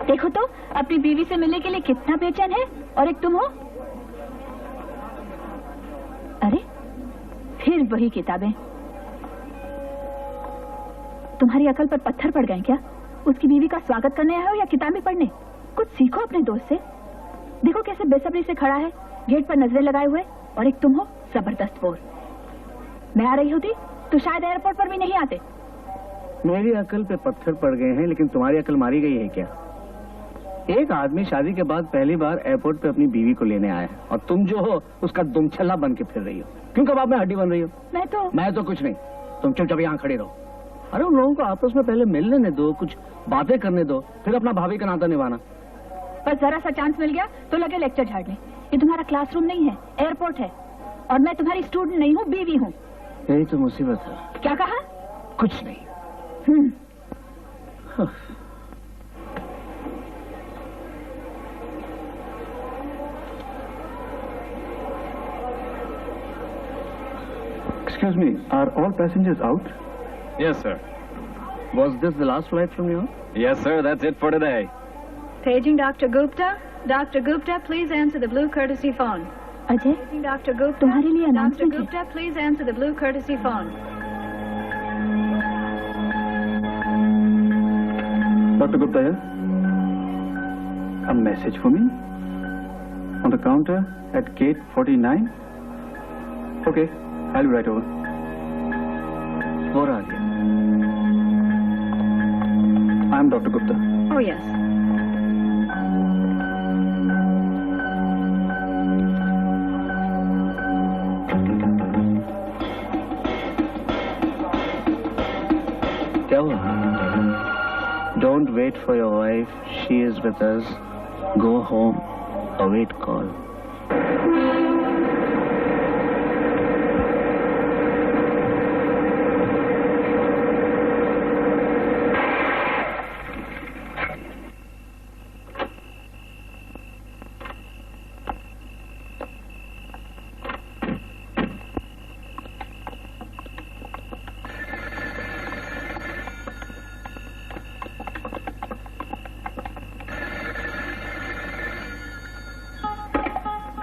देखो तो अपनी बीवी से मिलने के लिए कितना बेचैन है, और एक तुम हो। अरे फिर वही किताबें। तुम्हारी अकल पर पत्थर पड़ गए क्या? उसकी बीवी का स्वागत करने आए हो या किताबें पढ़ने? कुछ सीखो अपने दोस्त से। देखो कैसे बेसब्री से खड़ा है, गेट पर नजरें लगाए हुए, और एक तुम हो जबरदस्त बोर। मैं आ रही होती तो शायद एयरपोर्ट पर भी नहीं आते। मेरी अकल पे पत्थर पड़ गए हैं, लेकिन तुम्हारी अकल मारी गई है क्या? एक आदमी शादी के बाद पहली बार एयरपोर्ट पे अपनी बीवी को लेने आया है, और तुम जो हो उसका दुमछल्ला बन के फिर रही हो। क्यों कबाब में हड्डी बन रही हो? मैं तो कुछ नहीं, तुम चुपचाप यहाँ खड़ी रहो। अरे उन लोगों को आपस में पहले मिल लेने दो, कुछ बातें करने दो, फिर अपना भाभी का नाता निभाना। बस जरा सा चांस मिल गया तो लगे लेक्चर झाड़ने। ये तुम्हारा क्लासरूम नहीं है, एयरपोर्ट है, और मैं तुम्हारी स्टूडेंट नहीं हूँ, बीवी हूँ। यही तो मुसीबत है। क्या कहा? कुछ नहीं। Excuse me, are all passengers out? Yes, sir. Was this the last flight from New York? Yes, sir. That's it for today. Paging Dr. Gupta. Dr. Gupta, please answer the blue courtesy phone. Ajay, Paging Dr. Gupta. तुम्हारे लिए Dr. announcement है। Gupta, please answer the blue courtesy phone. Dr. Gupta here. A message for me? On the counter at gate 49? Okay, I'll be right over. और आगे। I'm Dr. Gupta. Oh, yes. क्या हुआ? Don't wait for your wife. She is with us. Go home. Await call.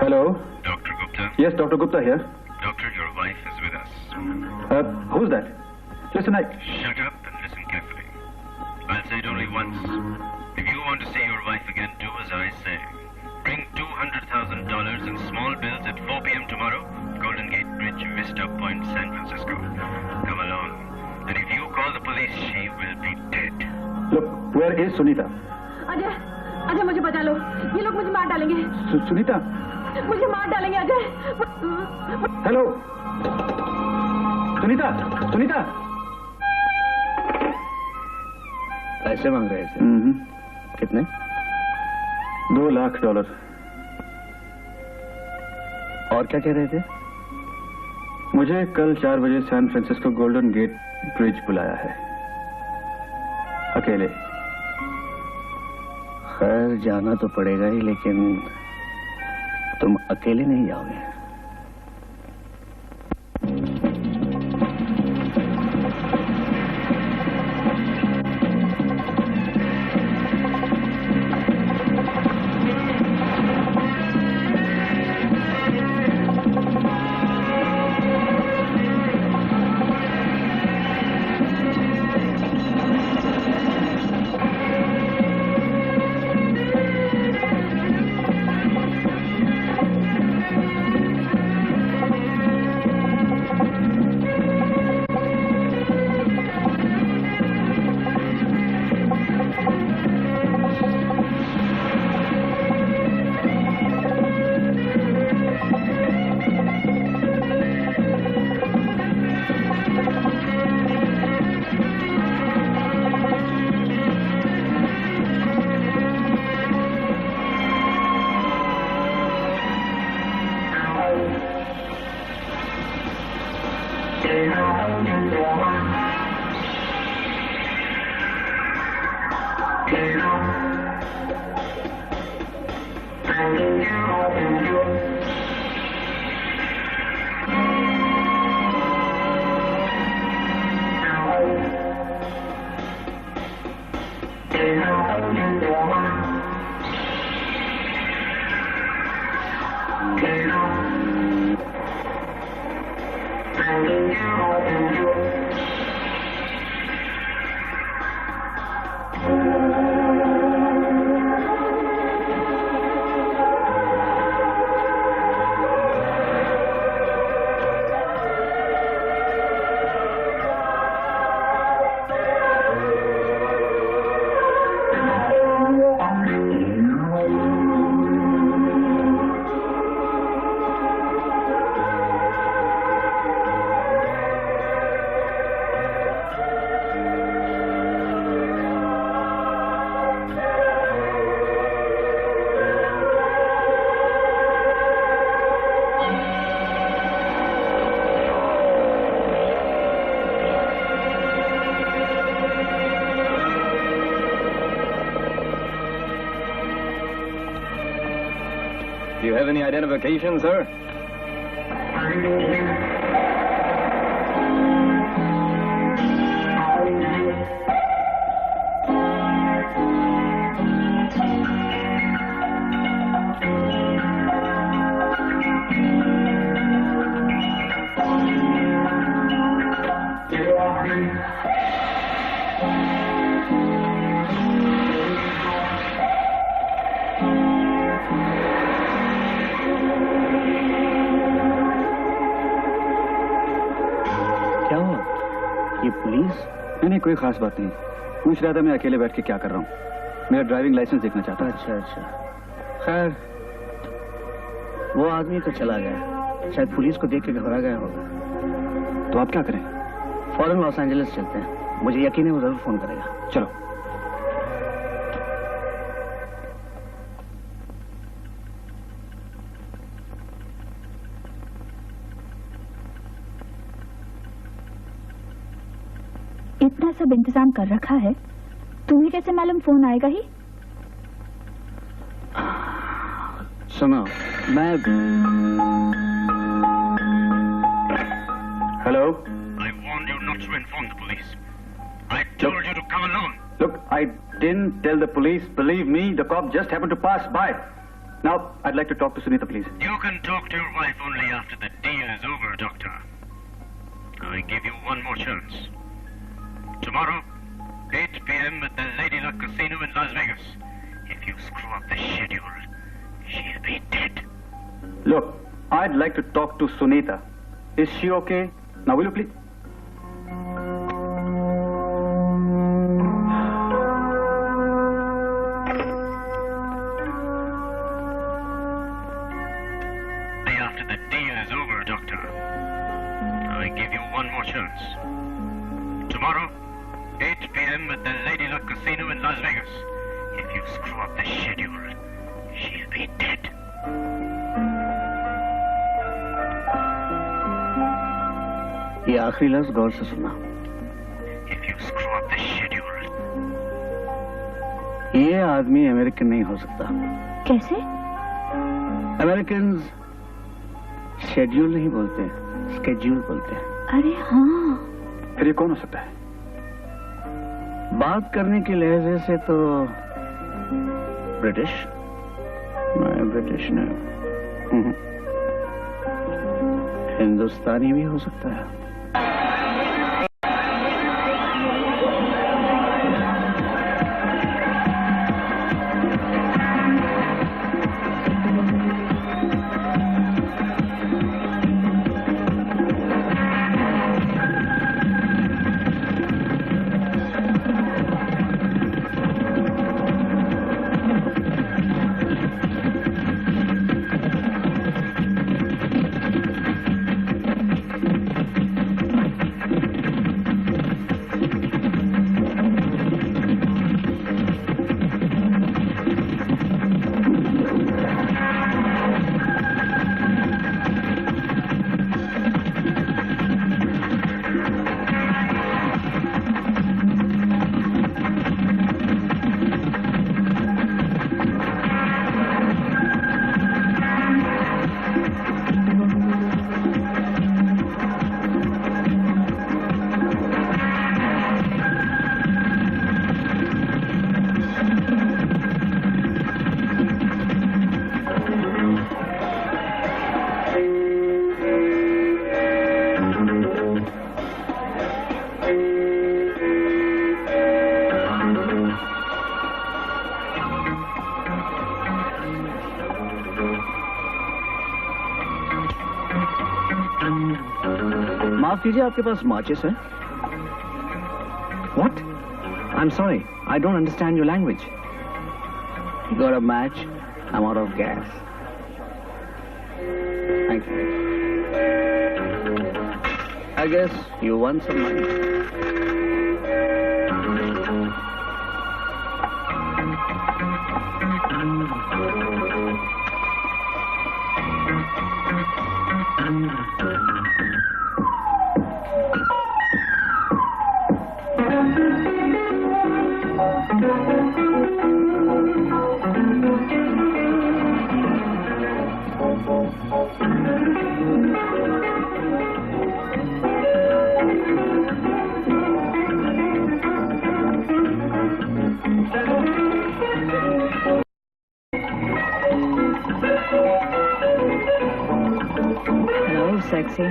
Hello? Dr. Gupta? Yes, Dr. Gupta here. Doctor, your wife is with us. Who's that? Listen, Shut up and listen carefully. I'll say it only once. If you want to see your wife again, do as I say. Bring $200,000 in small bills at 4 p.m. tomorrow, Golden Gate Bridge, Vista Point, San Francisco. Come along. And if you call the police, she will be dead. Look, where is Sunita? Ajay, Ajay मुझे बचा लो, ये लोग मुझे मार डालेंगे। Sunita? मुझे मार डालेंगे अजय। Hello? Sunita? Sunita? पैसे मांग रहे थे। कितने? $2 लाख। और क्या कह रहे थे? मुझे कल 4 बजे San Francisco Golden Gate Bridge बुलाया है, अकेले। खैर जाना तो पड़ेगा ही, लेकिन तुम अकेले नहीं जाओगे। Do you have any identification, sir? नहीं, कोई खास बात नहीं। पूछ रहा था मैं अकेले बैठ के क्या कर रहा हूँ। मेरा ड्राइविंग लाइसेंस देखना चाहता हूँ। अच्छा। खैर, वो आदमी तो चला गया, शायद पुलिस को देख के घबरा गया होगा। तो आप क्या करें? फौरन लॉस एंजलिस चलते हैं। मुझे यकीन है वो जरूर फोन करेगा। चलो। इतना सब इंतजाम कर रखा है, तुम्हें कैसे मालूम फोन आएगा ही? सुनो, मैं hello. I warned you not to inform the police. I told you to come alone. Look, I didn't tell the police. Believe me, the cop just happened to pass by. Now, I'd like to talk to Sunita, please. You can talk to your wife only after the deal is over, Doctor. I give you one more chance. Tomorrow, 8 p.m. at the Lady Luck Casino in Las Vegas. If you screw up the schedule, she'll be dead. Look, I'd like to talk to Sunita. Is she okay? Now, will you please? After the deal is over, Doctor. I give you one more chance. Tomorrow, 8 p.m. at the Lady Luck Casino in Las Vegas. If you screw up the schedule, she'll be dead. ये आखिरी लफ्ज गौर से सुनना। If you screw up the schedule. ये आदमी अमेरिकन नहीं हो सकता। कैसे? अमेरिकन शेड्यूल नहीं बोलते, स्केड्यूल बोलते हैं। अरे हाँ। फिर ये कौन हो सकता है? बात करने के लहजे से तो ब्रिटिश। मैं ब्रिटिश नहीं, हिंदुस्तानी भी हो सकता है। माफ कीजिए, आपके पास माचिस है? What? I'm sorry, I don't understand your language. You got a match? I'm out of gas. Thank you. I guess you won some money. से।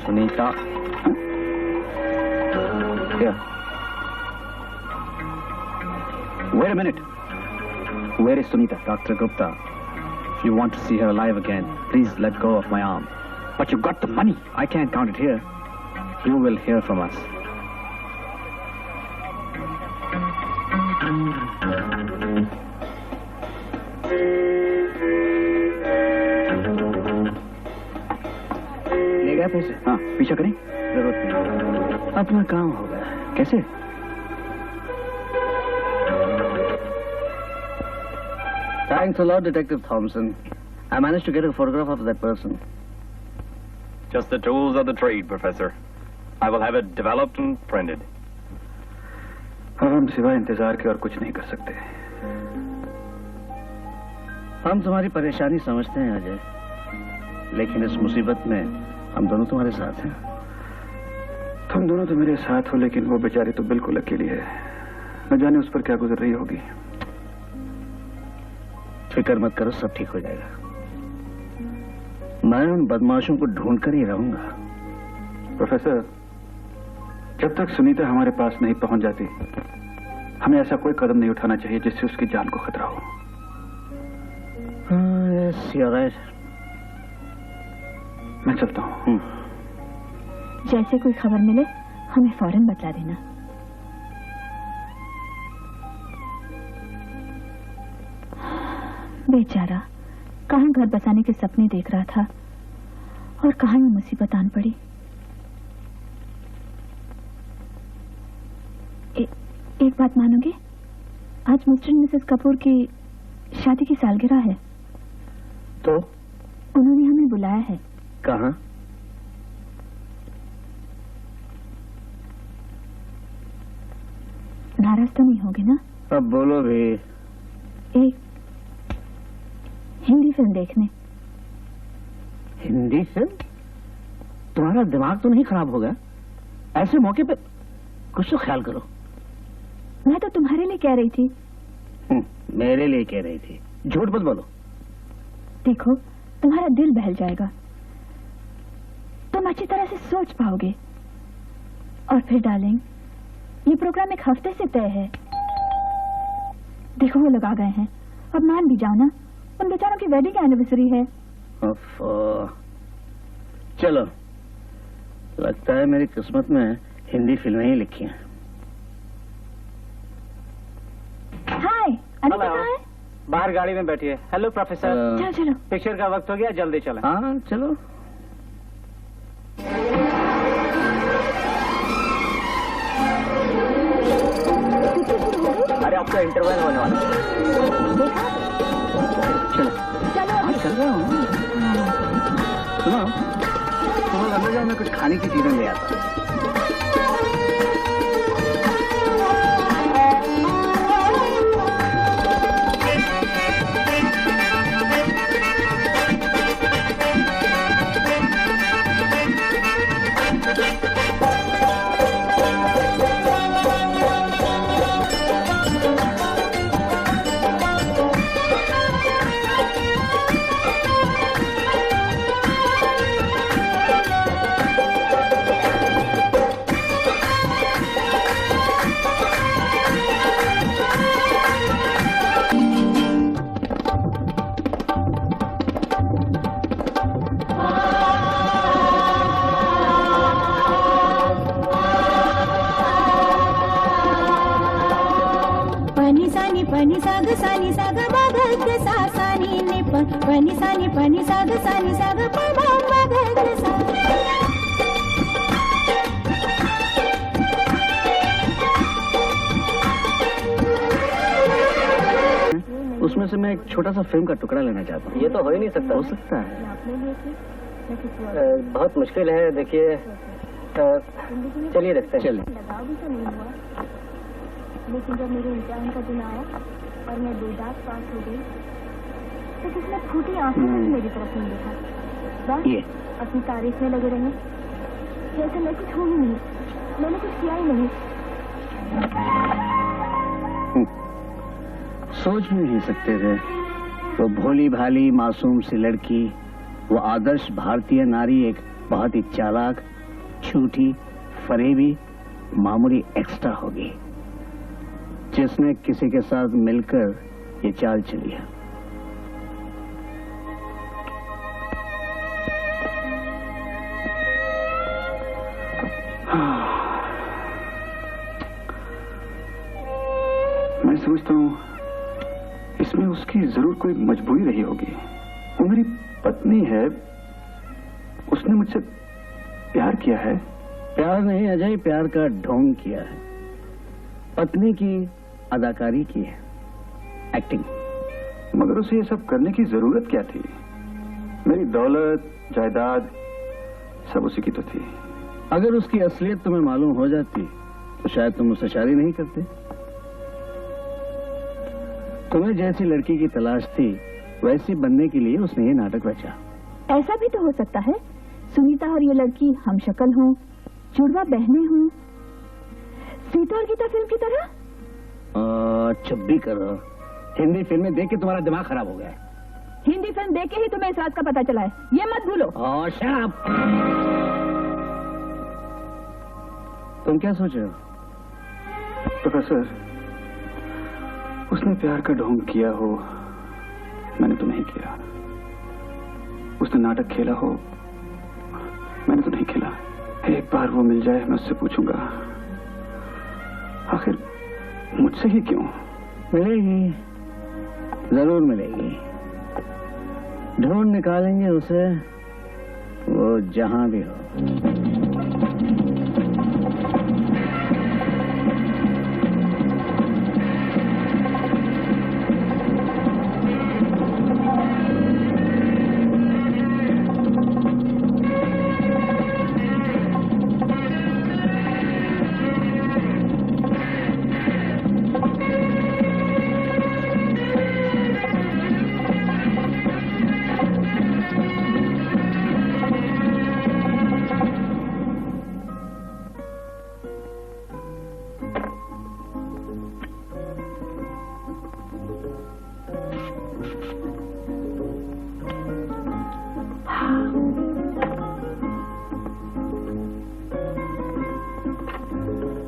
सुनीता, क्या? Wait a minute. Where is Sunita? Dr. Gupta, if you want to see her alive again, please let go of my arm. But you got the money. I can't count it here. You will hear from us. ले गया पैसे? हाँ, पीछा करें? जरूरत नहीं, अपना काम हो गया। कैसे? Thanks a lot, Detective Thompson. I managed to get a photograph of that person. Just the tools of the trade, Professor. I will have it developed and printed. अब हम सिवाय इंतजार के और कुछ नहीं कर सकते। हम तुम्हारी परेशानी समझते हैं अजय, लेकिन इस मुसीबत में हम दोनों तुम्हारे साथ हैं। तुम दोनों तो मेरे साथ हो, लेकिन वो बेचारी तो बिल्कुल अकेली है। न जाने उस पर क्या गुजर रही होगी। फिक्र मत करो, सब ठीक हो जाएगा। मैं उन बदमाशों को ढूंढ कर ही रहूंगा। प्रोफेसर, जब तक सुनीता हमारे पास नहीं पहुंच जाती, हमें ऐसा कोई कदम नहीं उठाना चाहिए जिससे उसकी जान को खतरा हो। Yes, you are right. मैं चलता हूँ। जैसे कोई खबर मिले हमें फौरन बतला देना। बेचारा कहाँ घर बसाने के सपने देख रहा था और कहाँ ये मुसीबत आन पड़ी। एक बात मानोगे, आज मिस्टर और मिसेस कपूर की शादी की सालगिरह है। तो उन्होंने हमें बुलाया है। कहाँ? नाराज तो नहीं होगे ना? अब बोलो भी। एक हिंदी फिल्म देखने। हिंदी फिल्म? तुम्हारा दिमाग तो नहीं खराब हो गया? ऐसे मौके पे कुछ तो ख्याल करो। मैं तो तुम्हारे लिए कह रही थी। मेरे लिए कह रही थी? झूठ मत बोलो। देखो, तुम्हारा दिल बहल जाएगा, तुम अच्छी तरह से सोच पाओगे। और फिर डार्लिंग, ये प्रोग्राम एक हफ्ते से तय है। देखो वो लोग आ गए हैं, अब मान भी जाओ ना, उन बेचारों की वेडिंग एनिवर्सरी है। चलो, लगता है मेरी किस्मत में हिंदी फिल्में ही लिखी हैं। हाय, अनिता कहाँ है? बाहर गाड़ी में बैठी है। Hello professor. चलो चलो, पिक्चर का वक्त हो गया, जल्दी चलें। हाँ चलो। अरे आपका इंटरवल होने वाला है। चलो चलो हाँ, चल रहा हूँ। सुनो, तुम लोग अंदर जाओ, मैं कुछ खाने की चीजें ले आता हूँ। pani sa ga ba ga ga sa sa ni ni pa pani sa ga pa ba ma ga ga sa। उसमें से मैं एक छोटा सा फिल्म का टुकड़ा लेना चाहता हूँ। ये तो हो ही नहीं सकता। हो सकता है, बहुत मुश्किल है। देखिए, चलिए देखते हैं। चलिए। लेकिन जब मेरे इम्तिहान का दिन आया और मैं बेदाग पास हो गई, तो किसने फूटी आंखों से मेरी तरफ नहीं देखा। बस ये अपनी तारीफ में लगे रहे जैसे मैं कुछ हूँ ही नहीं, मैंने कुछ किया ही नहीं। सोच भी नहीं सकते थे वो भोली भाली मासूम सी लड़की, वो आदर्श भारतीय नारी एक बहुत ही चालाक, झूठी, फरेबी, मामूली एक्स्ट्रा होगी जिसने किसी के साथ मिलकर ये चाल चली है। मैं समझता हूँ इसमें उसकी जरूर कोई मजबूरी रही होगी। वो मेरी पत्नी है, उसने मुझसे प्यार किया है। प्यार नहीं अजय, प्यार का ढोंग किया है। पत्नी की अदाकारी की है, एक्टिंग। मगर उसे ये सब करने की जरूरत क्या थी? मेरी दौलत, जायदाद सब उसी की तो थी। अगर उसकी असलियत तुम्हें मालूम हो जाती तो शायद तुम उससे शादी नहीं करते। तुम्हें जैसी लड़की की तलाश थी वैसी बनने के लिए उसने ये नाटक रचा। ऐसा भी तो हो सकता है सुनीता और ये लड़की हम शक्ल हों, जुड़वा बहनें हों, सीता और गीता फिल्म की तरह। चुप भी करो, हिंदी फिल्में देख के तुम्हारा दिमाग खराब हो गया है। हिंदी फिल्म देख के ही तुम्हें इस रात का पता चला है, ये मत भूलो। शराब। तुम क्या सोच रहे हो? प्रोफेसर, उसने प्यार का ढोंग किया हो, मैंने तो नहीं किया। उसने नाटक खेला हो, मैंने तो नहीं खेला। एक बार वो मिल जाए, मैं उससे पूछूंगा आखिर मुझसे ही क्यों। मिलेगी, जरूर मिलेगी। ढूंढ निकालेंगे उसे, वो जहां भी हो।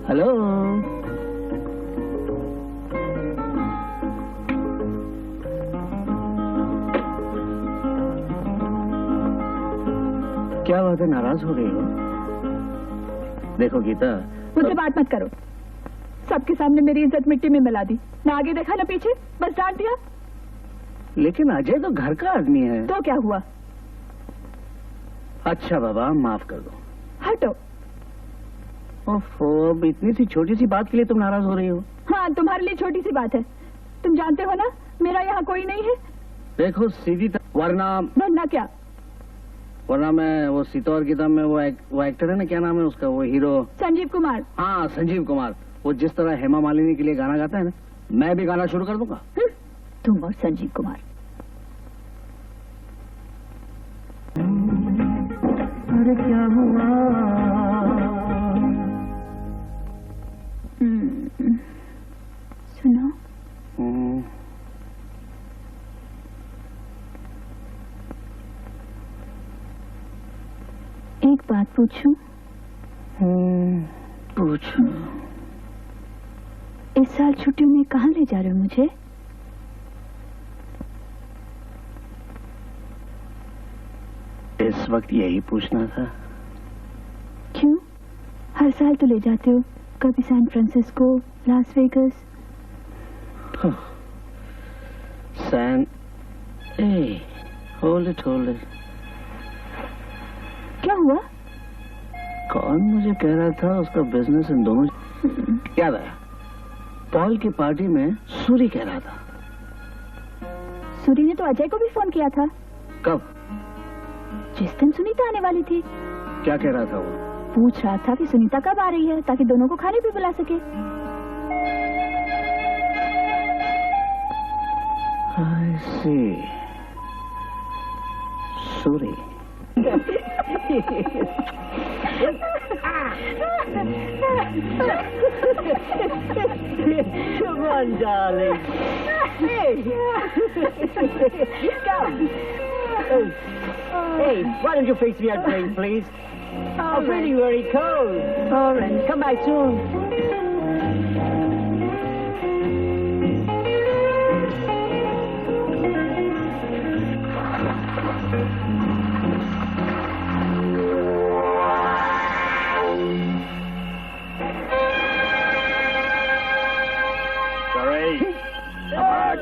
हेलो, क्या बात है, नाराज हो गई हो? देखो गीता, मुझसे बात मत करो। सबके सामने मेरी इज्जत मिट्टी में मिला दी, ना आगे देखा ना पीछे, बस डांट दिया। लेकिन अजय तो घर का आदमी है। तो क्या हुआ? अच्छा बाबा, माफ कर दो। हटो। ओफो, अब इतनी सी छोटी सी बात के लिए तुम नाराज हो रही हो? हाँ, तुम्हारे लिए छोटी सी बात है। तुम जानते हो ना मेरा यहाँ कोई नहीं है। देखो सीधी वरना क्या? वरना मैं वो सीता और गीता में वो एक्टर है ना, क्या नाम है उसका, वो हीरो संजीव कुमार। हाँ, संजीव कुमार। वो जिस तरह हेमा मालिनी के लिए गाना गाता है ना, मैं भी गाना शुरू कर दूंगा। तुम और संजीव कुमार। अरे क्या हुआ? सुनो। एक बात पूछूं? पूछो। इस साल छुट्टियों में कहाँ ले जा रहे हो मुझे? इस वक्त यही पूछना था। क्यों? हर साल तो ले जाते हो, कभी San Francisco, Las Vegas. Hold it. क्या हुआ? कौन मुझे कह रहा था उसका बिजनेस इन दोनों याद आया। पॉल की पार्टी में सूरी कह रहा था। सूरी ने तो अजय को भी फोन किया था। कब? जिस दिन सुनीता आने वाली थी। क्या कह रहा था वो? पूछ रहा था कि सुनीता कब आ रही है ताकि दोनों को खाने भी बुला सके। I see. Suri. Come on, darling. Hey. Come. Hey, why don't you fix me a drink, please? I'm feeling very cold. All right. Come back soon.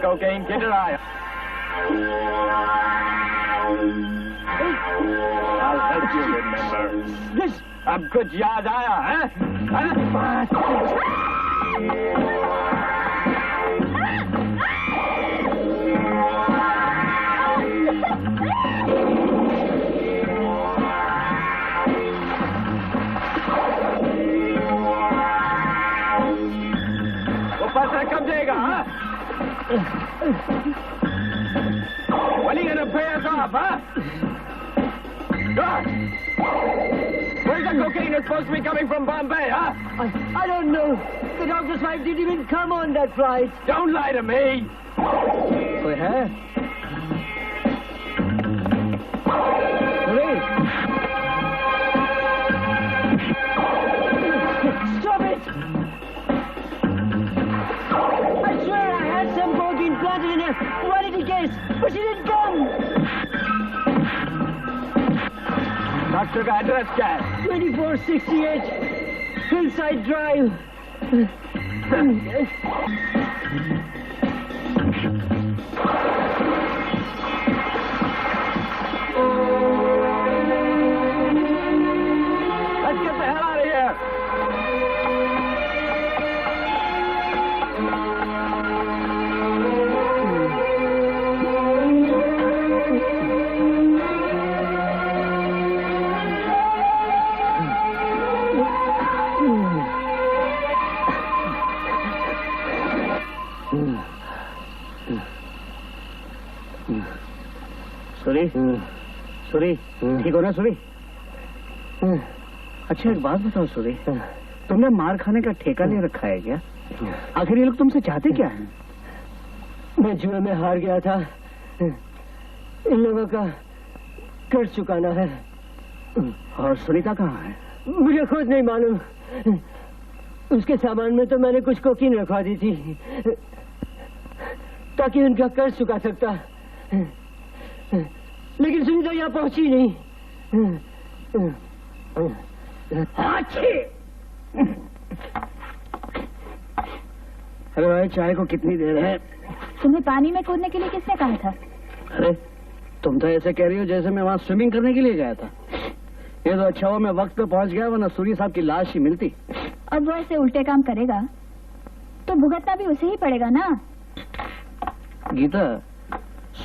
Cocaine, get it out. I'll help you remember. This. अब कुछ याद आया, हैं? वो पैसा कब देगा, हाँ? When are you going to pay us off, huh? God! Where's the cocaine that's supposed to be coming from Bombay, huh? I don't know. The doctor's wife didn't even come on that flight. Don't lie to me! कोई है? Wait! Stop it! I swear I had some cocaine planted in her. Why did he guess? But she didn't come! Doctor का एड्रेस क्या है? 2468 Hillside Drive. Let's get the hell out of here! Suri, ठीक हो ना सूरी? अच्छा एक बात बताओ सूरी, तुमने मार खाने का ठेका ले रखा है क्या? आखिर ये लोग तुमसे चाहते क्या हैं? मैं जुए में हार गया था। इन लोगों का कर्ज चुकाना है। और सुनीता कहाँ है? मुझे खुद नहीं मालूम। उसके सामान में तो मैंने कुछ कोकीन रखवा दी थी ताकि उनका कर्ज चुका सकता, लेकिन सुनीता यहाँ पहुंची नहीं। अरे भाई चाय को कितनी देर है? तुम्हें पानी में कूदने के लिए किसने कहा था? अरे तुम तो ऐसे कह रही हो जैसे मैं वहाँ स्विमिंग करने के लिए गया था। ये तो अच्छा हुआ मैं वक्त पे पहुंच गया, वरना सूरी साहब की लाश ही मिलती। अब वो ऐसे उल्टे काम करेगा तो भुगतना भी उसे ही पड़ेगा ना। गीता,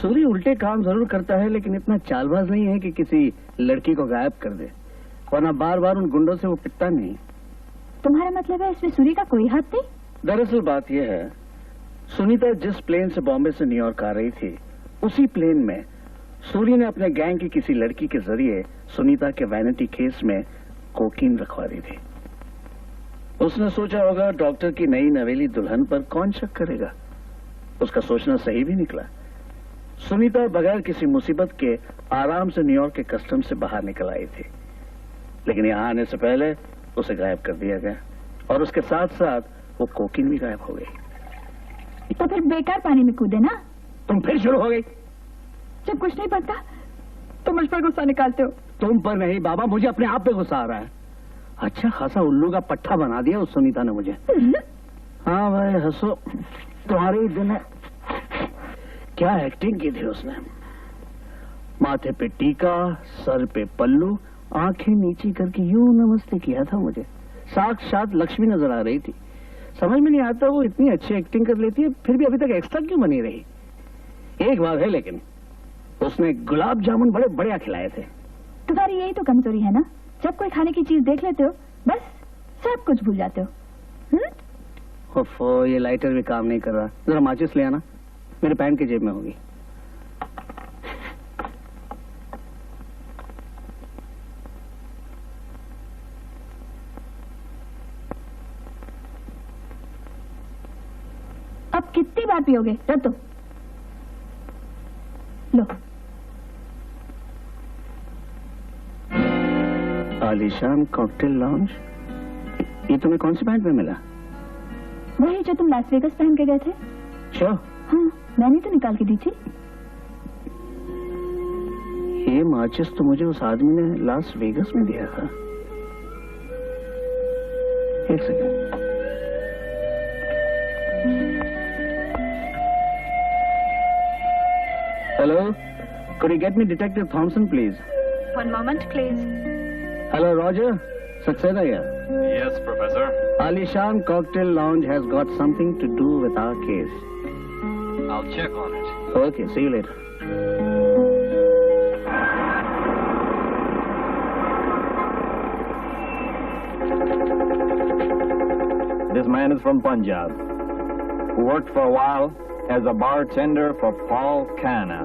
सूरी उल्टे काम जरूर करता है लेकिन इतना चालबाज नहीं है कि किसी लड़की को गायब कर दे, वरना बार बार उन गुंडों से वो पिटता नहीं। तुम्हारा मतलब है इसमें सूरी का कोई हाथ नहीं? दरअसल बात यह है, सुनीता जिस प्लेन से बॉम्बे से न्यूयॉर्क आ रही थी उसी प्लेन में सूरी ने अपने गैंग की किसी लड़की के जरिए सुनीता के वैनिटी केस में कोकीन रखवा दी थी। उसने सोचा होगा डॉक्टर की नई नवेली दुल्हन पर कौन शक करेगा। उसका सोचना सही भी निकला। सुनीता बगैर किसी मुसीबत के आराम से न्यूयॉर्क के कस्टम से बाहर निकल आई थी, लेकिन यहाँ आने से पहले उसे गायब कर दिया गया और उसके साथ साथ वो कोकीन भी गायब हो गई। तो फिर बेकार पानी में कूदे ना। तुम फिर शुरू हो गई। जब कुछ नहीं बनता तो मुझ पर गुस्सा निकालते हो। तुम पर नहीं बाबा, मुझे अपने आप पे गुस्सा आ रहा है। अच्छा खासा उल्लू का पट्टा बना दिया उस सुनीता ने मुझे। हाँ भाई हंसो, तुम्हारे ही दिन है। क्या एक्टिंग की थी उसने। माथे पे टीका, सर पे पल्लू, आंखें नीची करके यूं नमस्ते किया था मुझे। साक्षात लक्ष्मी नजर आ रही थी। समझ में नहीं आता वो इतनी अच्छी एक्टिंग कर लेती है फिर भी अभी तक एक्स्ट्रा क्यों बनी रही। एक बात है लेकिन, उसने गुलाब जामुन बड़े बढ़िया खिलाए थे। तुम्हारी यही तो कमजोरी है ना, जब कोई खाने की चीज देख लेते हो बस सब कुछ भूल जाते हो। ओफो, ये लाइटर भी काम नहीं कर रहा। जरा माचिस ले आना, मेरे पैंट की जेब में होगी। कितनी बार पियोगे? रख दो। लो। आलीशान कॉकटेल लॉन्ज, ये तुम्हें कौन सी पैंट में मिला? वही जो तुम लास वेगस पहन के गए थे। श्योर। हाँ, मैंने तो निकाल के दी थी। ये माचिस तो मुझे उस आदमी ने लास वेगस में दिया था। एक second. Hello, could you get me Detective Thompson, please? One moment, please. Hello, Roger. Saxena here. Yes, Professor. Alishan Cocktail Lounge has got something to do with our case. I'll check on it. Okay, see you later. This man is from Punjab, who worked for a while as a bartender for Paul Khanna.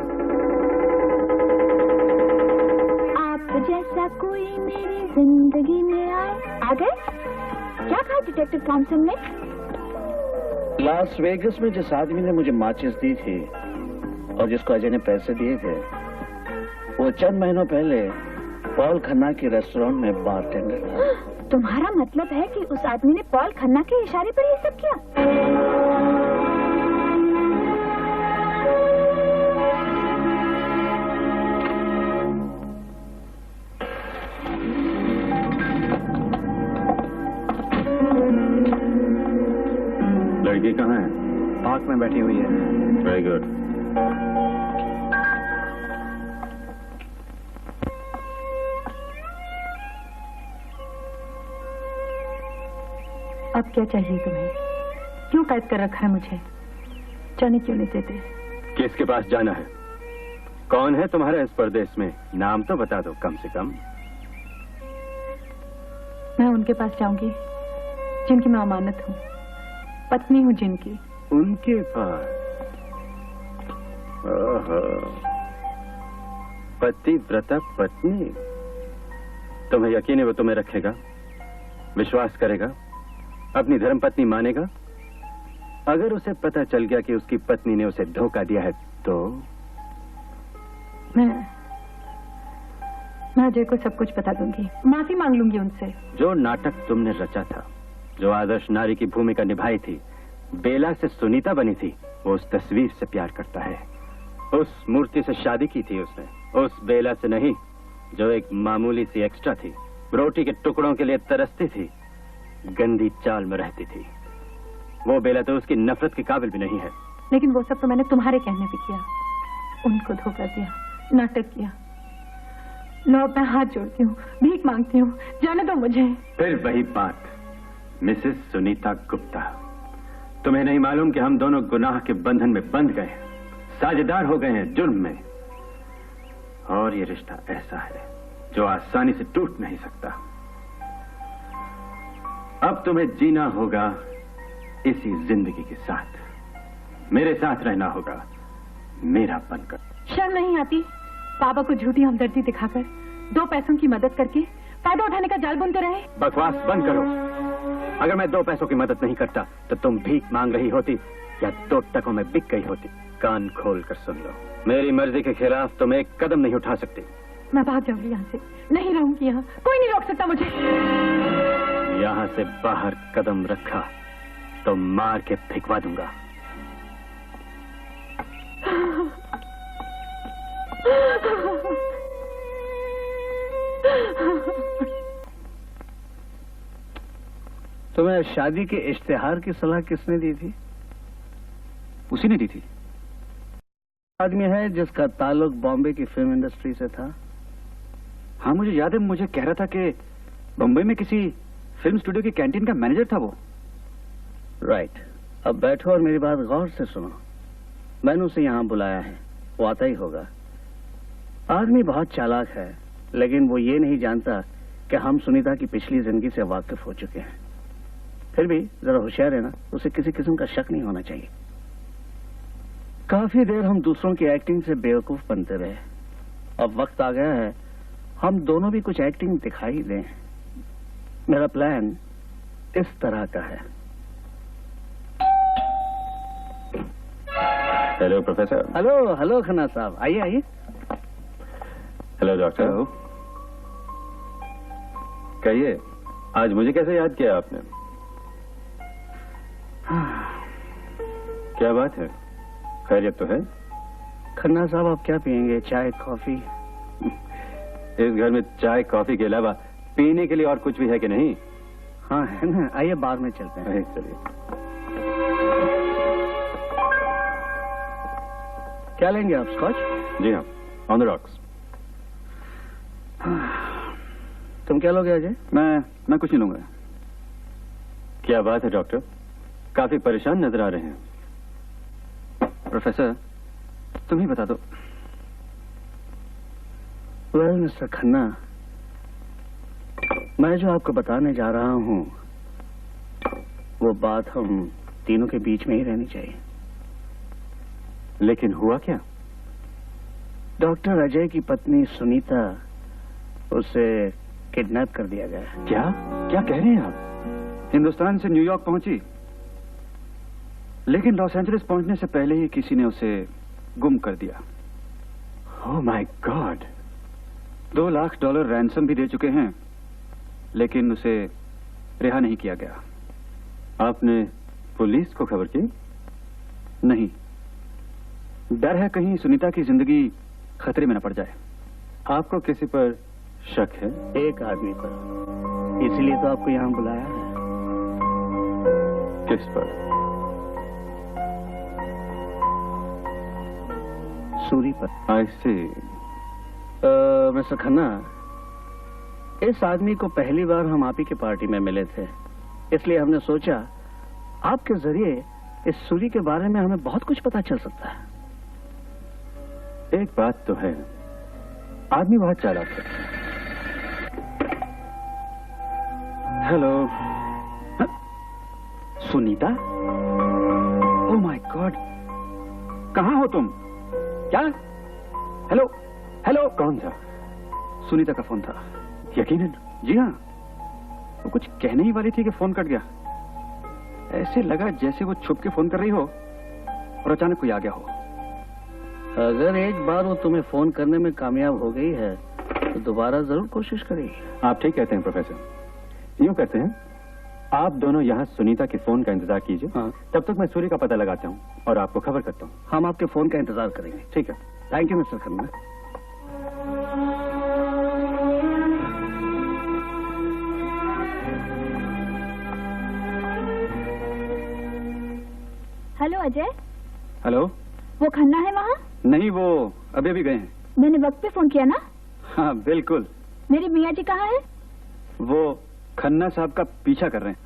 आप जैसा कोई मेरी जिंदगी में आए। आ गए? क्या कहा डिटेक्टिव थॉमसन ने? लास वेगस में जिस आदमी ने मुझे माचिस दी थी और जिसको अजय ने पैसे दिए थे, वो चंद महीनों पहले पॉल खन्ना के रेस्टोरेंट में बारटेंडर था। तुम्हारा मतलब है कि उस आदमी ने पॉल खन्ना के इशारे पर ये सब किया? लड़की कहाँ है? पार्क में बैठी हुई है। Very good. अब क्या चाहिए तुम्हें? क्यों कैद कर रखा है मुझे? जाने क्यों नहीं देते? किसके पास जाना है? कौन है तुम्हारा इस परदेश में? नाम तो बता दो कम से कम। मैं उनके पास जाऊंगी जिनकी मैं अमानत हूँ, पत्नी हूँ जिनकी। उनके पास? ओहो, पतिव्रता पत्नी। तुम्हें यकीन है वो तुम्हें रखेगा, विश्वास करेगा, अपनी धर्मपत्नी मानेगा? अगर उसे पता चल गया कि उसकी पत्नी ने उसे धोखा दिया है तो? मैं अजय को सब कुछ बता दूंगी, माफी मांग लूंगी उनसे। जो नाटक तुमने रचा था, जो आदर्श नारी की भूमिका निभाई थी, बेला से सुनीता बनी थी, वो उस तस्वीर से प्यार करता है। उस मूर्ति से शादी की थी उसने, उस बेला से नहीं जो एक मामूली सी एक्स्ट्रा थी, रोटी के टुकड़ों के लिए तरसती थी, गंदी चाल में रहती थी। वो बेला तो उसकी नफरत के काबिल भी नहीं है। लेकिन वो सब तो मैंने तुम्हारे कहने पे किया, उनको धोखा दिया, नाटक किया। लो अब मैं हाथ जोड़ती हूँ, भीख मांगती हूँ, जाने दो मुझे। फिर वही बात, मिसेस सुनीता गुप्ता, तुम्हें नहीं मालूम कि हम दोनों गुनाह के बंधन में बंध गए, साझेदार हो गए हैं जुर्म में। और ये रिश्ता ऐसा है जो आसानी से टूट नहीं सकता। अब तुम्हें जीना होगा इसी जिंदगी के साथ, मेरे साथ रहना होगा मेरा बनकर। शर्म नहीं आती? पापा को झूठी हमदर्दी दिखाकर, 2 पैसों की मदद करके फायदा उठाने का जाल बुनते रहे। बकवास बंद करो। अगर मैं 2 पैसों की मदद नहीं करता तो तुम भीख मांग रही होती या 2 टकों में बिक गई होती। कान खोल कर सुन लो, मेरी मर्जी के खिलाफ तुम एक कदम नहीं उठा सकती। मैं भाग जाऊंगी यहाँ से, नहीं रहूंगी यहाँ, कोई नहीं रोक सकता मुझे। यहाँ से बाहर कदम रखा तो मार के फेंकवा दूंगा। तुम्हें शादी के इश्तिहार की सलाह किसने दी थी? उसी ने दी थी। आदमी है जिसका ताल्लुक बॉम्बे की फिल्म इंडस्ट्री से था। हाँ मुझे याद है, मुझे कह रहा था कि बम्बई में किसी फिल्म स्टूडियो की कैंटीन का मैनेजर था वो। राइट। अब बैठो और मेरी बात गौर से सुनो। मैंने उसे यहाँ बुलाया है, वो आता ही होगा। आदमी बहुत चालाक है, लेकिन वो ये नहीं जानता कि हम सुनीता की पिछली जिंदगी से वाकिफ हो चुके हैं। फिर भी जरा होशियार है ना, उसे किसी किस्म का शक नहीं होना चाहिए। काफी देर हम दूसरों की एक्टिंग से बेवकूफ बनते रहे, अब वक्त आ गया है हम दोनों भी कुछ एक्टिंग दिखाई दें। मेरा प्लान इस तरह का है। Hello professor. Hello hello Khanna साहब, आइए आइए। Hello doctor. कहिए, आज मुझे कैसे याद किया आपने? क्या बात है, खैरियत तो है? खन्ना साहब आप क्या पियेंगे, चाय कॉफी? इस घर में चाय कॉफी के अलावा पीने के लिए और कुछ भी है कि नहीं? हाँ है ना, आइए बार में चलते हैं। चलिए। क्या लेंगे आप, स्कॉच? जी हाँ, ऑन द रॉक्स। तुम क्या लोगे अजय? मैं कुछ नहीं लूंगा। क्या बात है डॉक्टर, काफी परेशान नजर आ रहे हैं। प्रोफेसर तुम ही बता दो। वेल मिस्टर खन्ना, मैं जो आपको बताने जा रहा हूं वो बात हम तीनों के बीच में ही रहनी चाहिए। लेकिन हुआ क्या? डॉक्टर अजय की पत्नी सुनीता, उसे किडनैप कर दिया गया। क्या क्या कह रहे हैं आप? हिंदुस्तान से न्यूयॉर्क पहुंची, लेकिन लॉस एंजलिस पहुंचने से पहले ही किसी ने उसे गुम कर दिया। Oh my God. $2 lakh ransom भी दे चुके हैं, लेकिन उसे रिहा नहीं किया गया। आपने पुलिस को खबर की? नहीं, डर है कहीं सुनीता की जिंदगी खतरे में न पड़ जाए। आपको किसी पर शक है? एक आदमी पर, इसलिए तो आपको यहां बुलाया है। किस पर? सूरी पर। आई सी। मिस्टर खन्ना, इस आदमी को पहली बार हम आप ही की पार्टी में मिले थे, इसलिए हमने सोचा आपके जरिए इस सूरी के बारे में हमें बहुत कुछ पता चल सकता है। एक बात तो है, आदमी बहुत चालाक है। Hello, Sunita? Oh my God, कहां हो तुम? क्या? Hello hello. कौन था? सुनीता का फोन था। यकीनन? जी हाँ, वो कुछ कहने ही वाली थी कि फोन कट गया। ऐसे लगा जैसे वो छुप के फोन कर रही हो और अचानक कोई आ गया हो। अगर एक बार वो तुम्हें फोन करने में कामयाब हो गई है तो दोबारा जरूर कोशिश करेगी। आप ठीक कहते हैं प्रोफेसर। यूं करते हैं, आप दोनों यहाँ सुनीता के फोन का इंतजार कीजिए। हाँ। तब तक मैं सूर्य का पता लगाता हूँ और आपको खबर करता हूँ। हम आपके फोन का इंतजार करेंगे। ठीक है। Thank you mister Khanna. Hello Ajay. Hello. वो खन्ना है वहाँ? नहीं, वो अभी अभी गए हैं। मैंने वक्त पे फोन किया ना? हाँ बिल्कुल। मेरी मियाँ जी कहाँ है? वो खन्ना साहब का पीछा कर रहे हैं।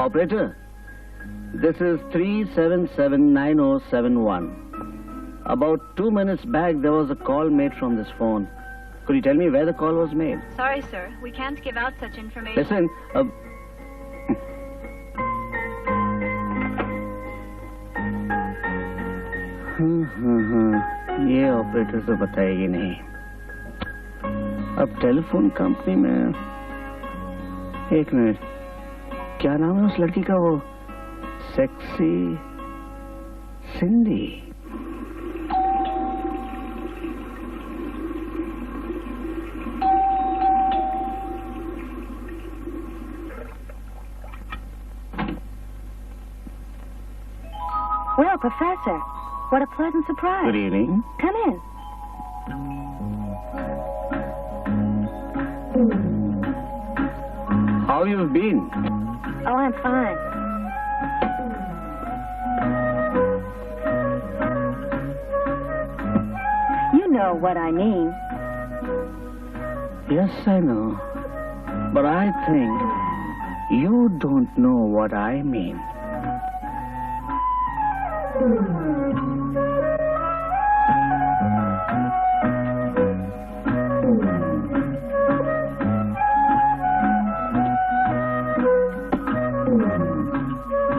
Operator, this is 3779071. About 2 minutes back, there was a call made from this phone. Could you tell me where the call was made? Sorry, sir. We can't give out such information. Listen, ये ऑपरेटर तो बताएगी नहीं। अब टेलीफोन कंपनी में, एक मिनट, क्या नाम है उस लड़की का? वो sexy Sindhi. Well, Professor, What a pleasant surprise. Good evening. Come in. How you've been? Oh, I'm fine. You know what I mean. Yes, I know. But I think you don't know what I mean.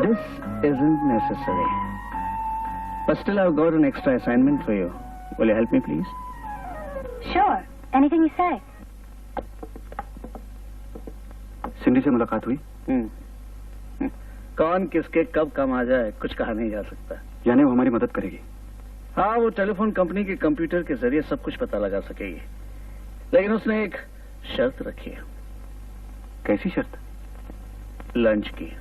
This isn't necessary. But still, I've got an extra assignment for you. Will you help me, please? Sure. Anything you say. सिंडी से मुलाकात हुई? कौन किसके कब कम आ जाए कुछ कहा नहीं जा सकता। यानी वो हमारी मदद करेगी? हाँ, वो टेलीफोन कंपनी के कंप्यूटर के जरिए सब कुछ पता लगा सकेगी, लेकिन उसने एक शर्त रखी है। कैसी शर्त? लंच की।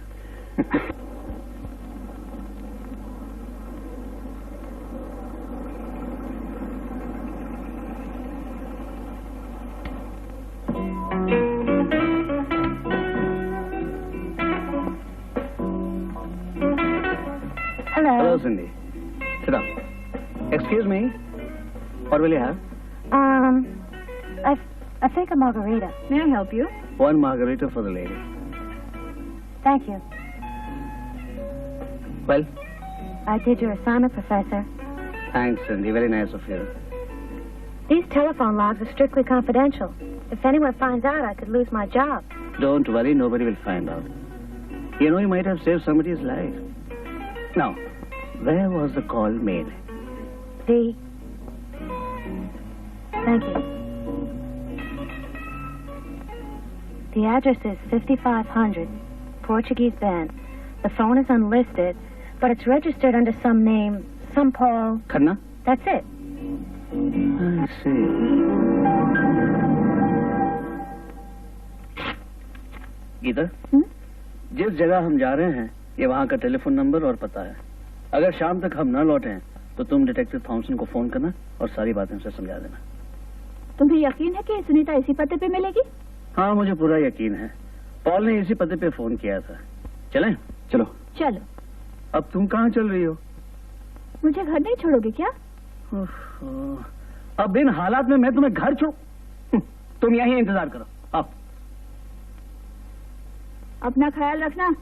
Hello, Cindy. Sit down. Excuse me. What will you have? I think a margarita. May I help you? One margarita for the lady. Thank you. Well, I did your assignment, Professor. thanks, Cindy. Very nice of you. These telephone logs are strictly confidential. If anyone finds out, I could lose my job. Don't worry, nobody will find out. You know, you might have saved somebody's life. Now, where was the call made? See? Thank you. The address is 5500 Portuguese Bend. The phone is unlisted, but it's registered under some name, some Paul. Khanna? That's it. I see. Gita, जिस जगह हम जा रहे हैं ये वहाँ का टेलीफोन नंबर और पता है। अगर शाम तक हम न लौटें तो तुम डिटेक्टिव थॉमसन को फोन करना और सारी बातें उसे समझा देना। तुम्हें यकीन है कि सुनीता इसी पते पे मिलेगी? हाँ, मुझे पूरा यकीन है। पॉल ने इसी पते पे फोन किया था। चलें? चलो। चलो। अब तुम कहाँ चल रही हो? मुझे घर नहीं छोड़ोगे क्या? अब इन हालात में मैं तुम्हें घर छोड़, तुम यहीं इंतजार करो। अब अपना ख्याल रखना।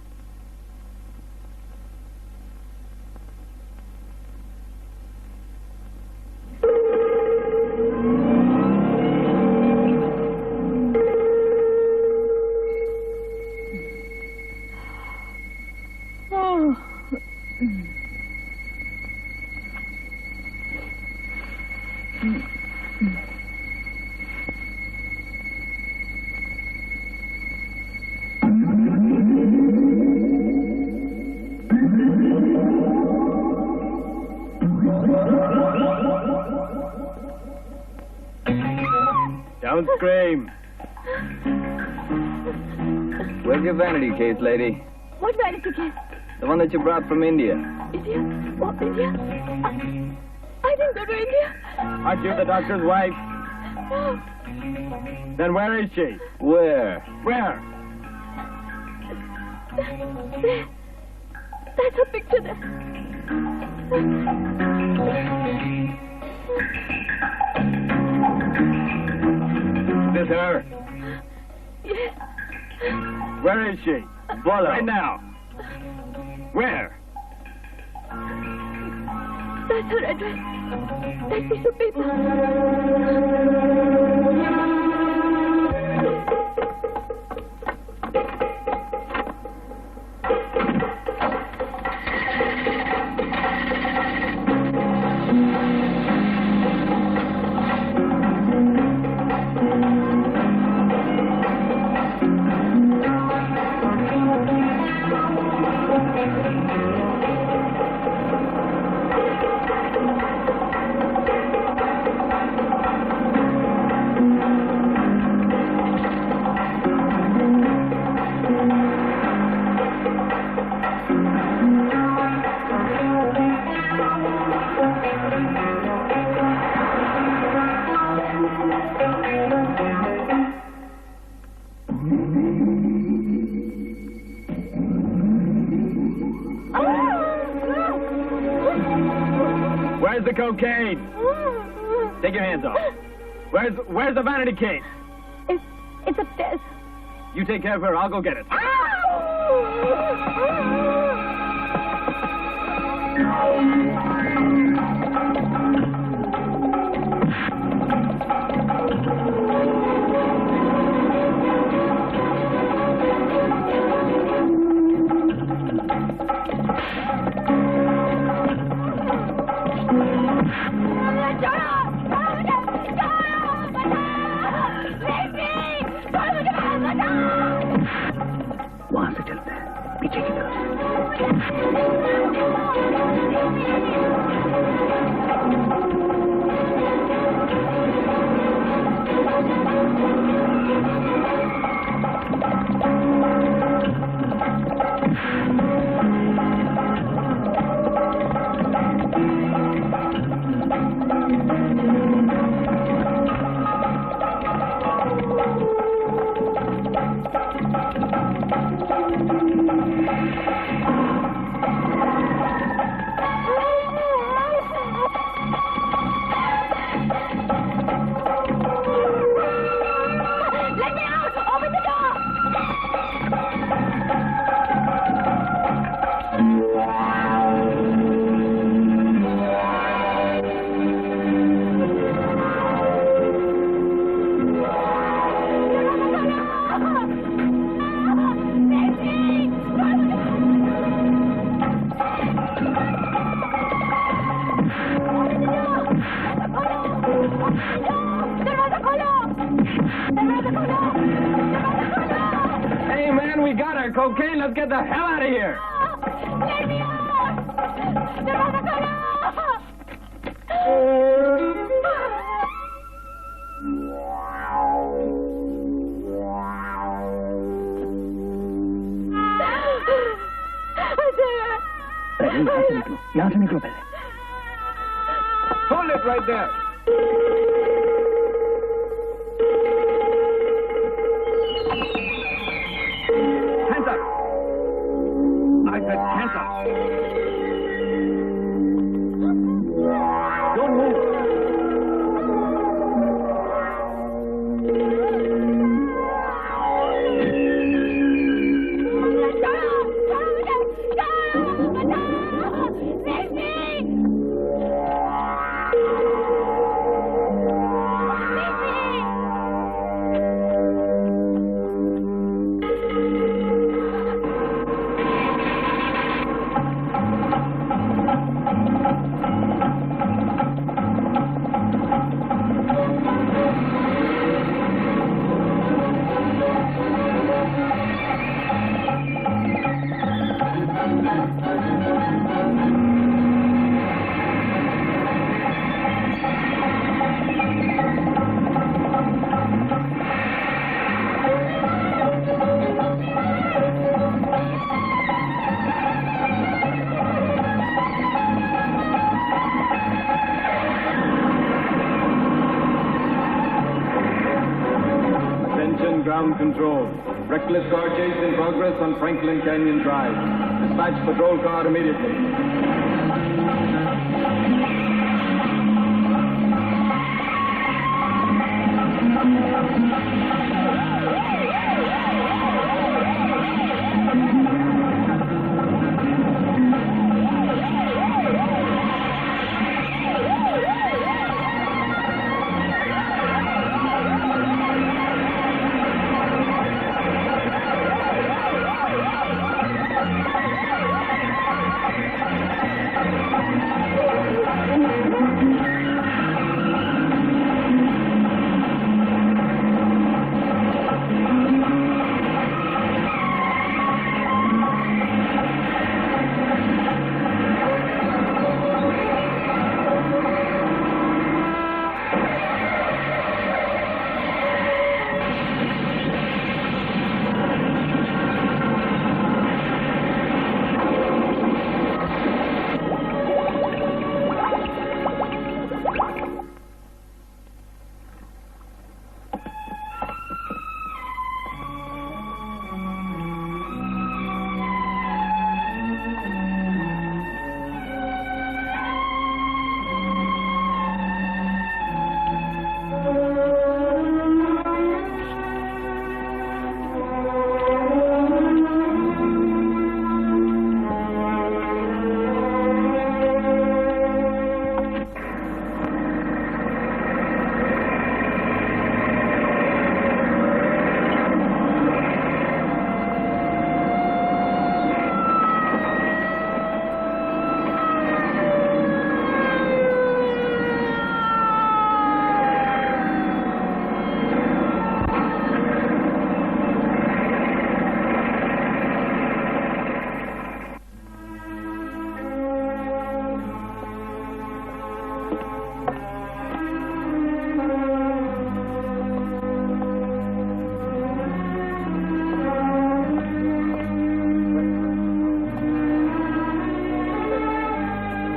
Don't scream. Where's your vanity case, lady? What vanity case? The one that you brought from India. India? What, India? I didn't go to India. Aren't you the doctor's wife? No. Then where is she? Where? Where? There. That's a picture there. Is this her? Yes. Where is she? Follow. Right now. Where? That's her address. That piece of paper. Where's the cocaine? Take your hands off. Where's the vanity case? It's upstairs. You take care of her. I'll go get it. वहां से चलते हैं, पीछे की तरफ। Hey man, we got our cocaine. Let's get the hell out of here. Let me out! दरवाजा खोलो! पहले यहाँ से निकलो पहले। Hold it right there. Hands up. I said hands up. Don't move. Ground control. Reckless car chase in progress on Franklin Canyon Drive. Dispatch patrol car immediately.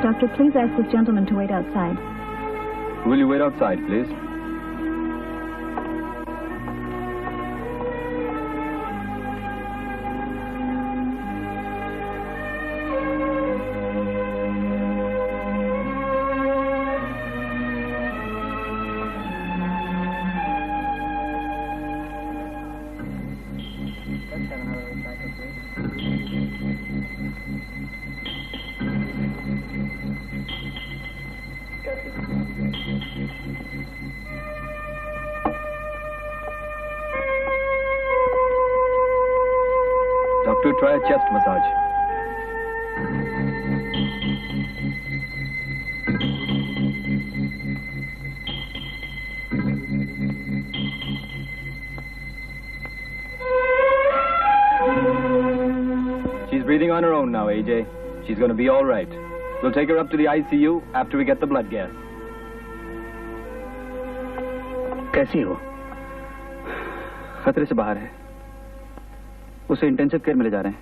Doctor, please ask this gentleman to wait outside. Will you wait outside, please? Doctor, try a chest massage. She's breathing on her own now, AJ. She's going to be all right. We'll take her up to the ICU after we get the blood gas. कैसी हो? खतरे से बाहर है। उसे इंटेंसिव केयर में ले जा रहे हैं।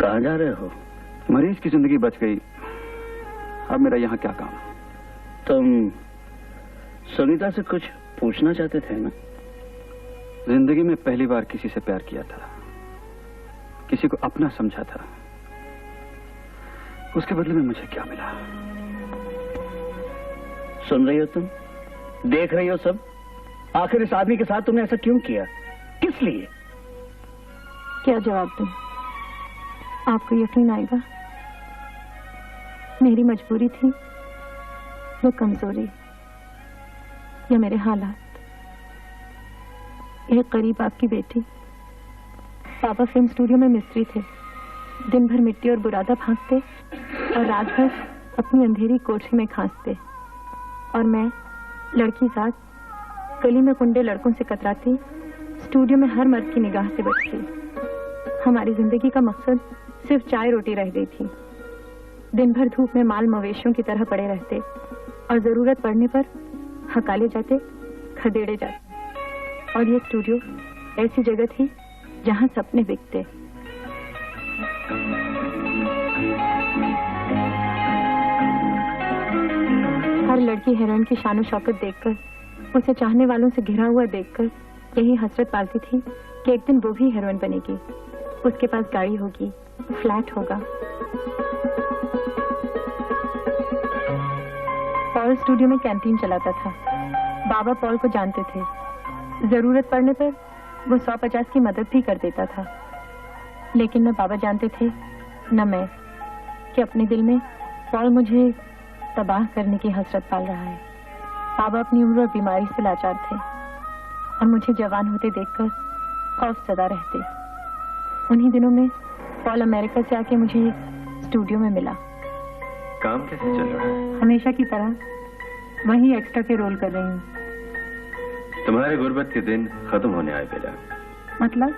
कहाँ जा रहे हो? मरीज की जिंदगी बच गई। अब मेरा यहाँ क्या काम? तुम सुनीता से कुछ पूछना चाहते थे ना? जिंदगी में पहली बार किसी से प्यार किया था, किसी को अपना समझा था। उसके बदले में मुझे क्या मिला? सुन रही हो तुम? देख रही हो सब? आखिर इस आदमी के साथ तुमने ऐसा क्यों किया? किस लिए? क्या जवाब दूं? आपको यकीन आएगा? मेरी मजबूरी थी या कमजोरी या मेरे हालात? एक करीब आपकी बेटी, पापा फिल्म स्टूडियो में मिस्त्री थे। दिन भर मिट्टी और बुरादा भांगते और रात भर अपनी अंधेरी कोठरी में खांसते। और मैं लड़की जात गली में कुंडे लड़कों से कतराती, स्टूडियो में हर मर्द की निगाह से बचती। हमारी जिंदगी का मकसद सिर्फ चाय रोटी रह गई थी। दिन भर धूप में माल मवेशियों की तरह पड़े रहते और जरूरत पड़ने पर हकाले जाते, खदेड़े जाते। और ये स्टूडियो ऐसी जगह थी जहां सपने बिकते। हर लड़की हीरोइन की शान शौकत देखकर, उसे चाहने वालों से घिरा हुआ देखकर यही हसरत पालती थी कि एक दिन वो भी हीरोइन बनेगी। उसके पास गाड़ी होगी, फ्लैट होगा। पॉल स्टूडियो में कैंटीन चलाता था। बाबा पॉल को जानते थे। जरूरत पड़ने पर वो 150 की मदद भी कर देता था। लेकिन न बाबा जानते थे न मैं कि अपने दिल में पॉल मुझे तबाह करने की हसरत पाल रहा है। बाबा अपनी उम्र और बीमारी से लाचार थे और मुझे जवान होते देखकर खौफ सदा रहते। उन्हीं दिनों में पॉल अमेरिका से आके मुझे स्टूडियो में मिला। काम कैसे चल रहा है? हमेशा की तरह वही एक्स्ट्रा के रोल कर रही हूँ। तुम्हारे गुर्बत के दिन खत्म होने आए बेला। मतलब?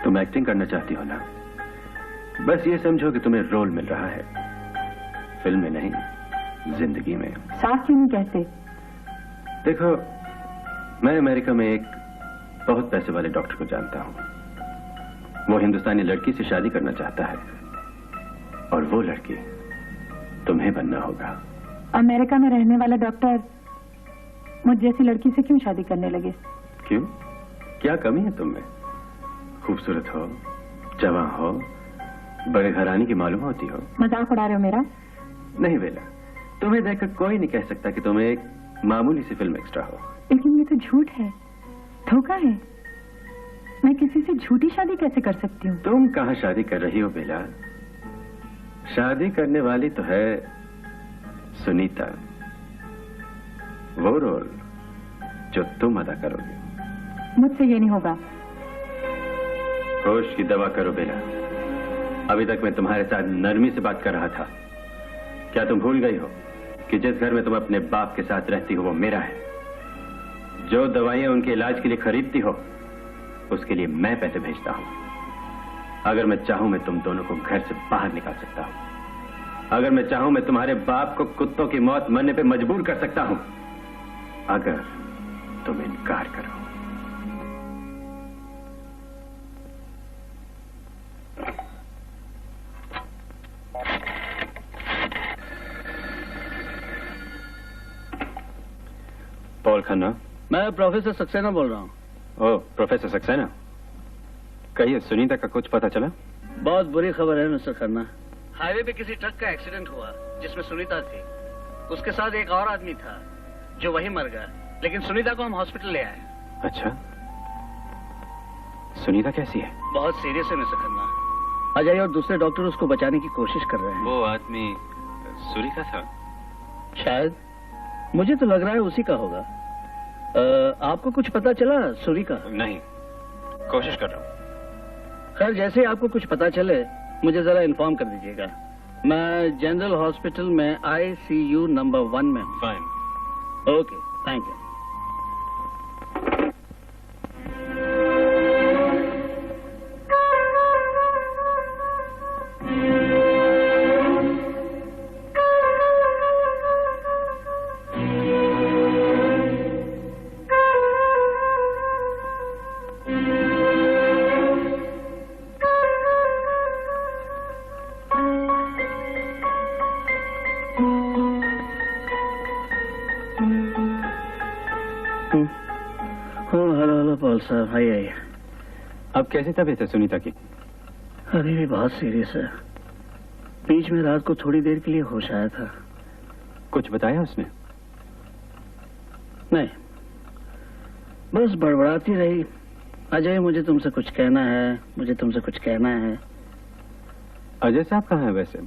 तुम एक्टिंग करना चाहती हो ना? बस ये समझो कि तुम्हें रोल मिल रहा है, फिल्म में नहीं, जिंदगी में। साफ क्यों नहीं कहते? देखो, मैं अमेरिका में एक बहुत पैसे वाले डॉक्टर को जानता हूँ। वो हिंदुस्तानी लड़की से शादी करना चाहता है और वो लड़की तुम्हें बनना होगा। अमेरिका में रहने वाला डॉक्टर मुझ जैसी लड़की से क्यों शादी करने लगे? क्यों? क्या कमी है तुम में? खूबसूरत हो, जवां हो, बड़े घराने की मालूम होती हो। मजाक उड़ा रहे हो मेरा? नहीं बेला, तुम्हें देखकर कोई नहीं कह सकता कि तुम एक मामूली सी फिल्म एक्स्ट्रा हो। लेकिन ये तो झूठ है, धोखा है। मैं किसी से झूठी शादी कैसे कर सकती हूँ? तुम कहाँ शादी कर रही हो बेला? शादी करने वाली तो है सुनीता। वो रोल जो तुम अदा करोगे। मुझसे ये नहीं होगा। होश की दवा करो बेला। अभी तक मैं तुम्हारे साथ नरमी से बात कर रहा था। क्या तुम भूल गई हो कि जिस घर में तुम अपने बाप के साथ रहती हो वो मेरा है? जो दवाइयां उनके इलाज के लिए खरीदती हो उसके लिए मैं पैसे भेजता हूं। अगर मैं चाहूं मैं तुम दोनों को घर से बाहर निकाल सकता हूं। अगर मैं चाहूं मैं तुम्हारे बाप को कुत्तों की मौत मरने पे मजबूर कर सकता हूं, अगर तुम इनकार करो। पॉल खन्ना। मैं प्रोफेसर सक्सेना बोल रहा हूँ। ओह, प्रोफेसर सक्सेना, कहिए सुनीता का कुछ पता चला? बहुत बुरी खबर है मिस्टर खन्ना। हाईवे पे किसी ट्रक का एक्सीडेंट हुआ जिसमें सुनीता थी। उसके साथ एक और आदमी था जो वहीं मर गया, लेकिन सुनीता को हम हॉस्पिटल ले आए। अच्छा, सुनीता कैसी है? बहुत सीरियस है मिस्टर खन्ना। अजय और दूसरे डॉक्टर उसको बचाने की कोशिश कर रहे हैं। वो आदमी सूरी का था? शायद, मुझे तो लग रहा है उसी का होगा। आपको कुछ पता चला सूरी का? नहीं, कोशिश कर रहा हूँ। खैर, जैसे ही आपको कुछ पता चले मुझे जरा इन्फॉर्म कर दीजिएगा। मैं जनरल हॉस्पिटल में ICU नंबर 1 में हूँ। फाइन। Okay, thank you. साहब, आइए। अब कैसी तबीयत है सुनीता की? अभी भी बहुत सीरियस है। बीच में रात को थोड़ी देर के लिए होश आया था। कुछ बताया उसने? नहीं, बस बड़बड़ाती रही। अजय, मुझे तुमसे कुछ कहना है, मुझे तुमसे कुछ कहना है। अजय साहब कहाँ हैं वैसे?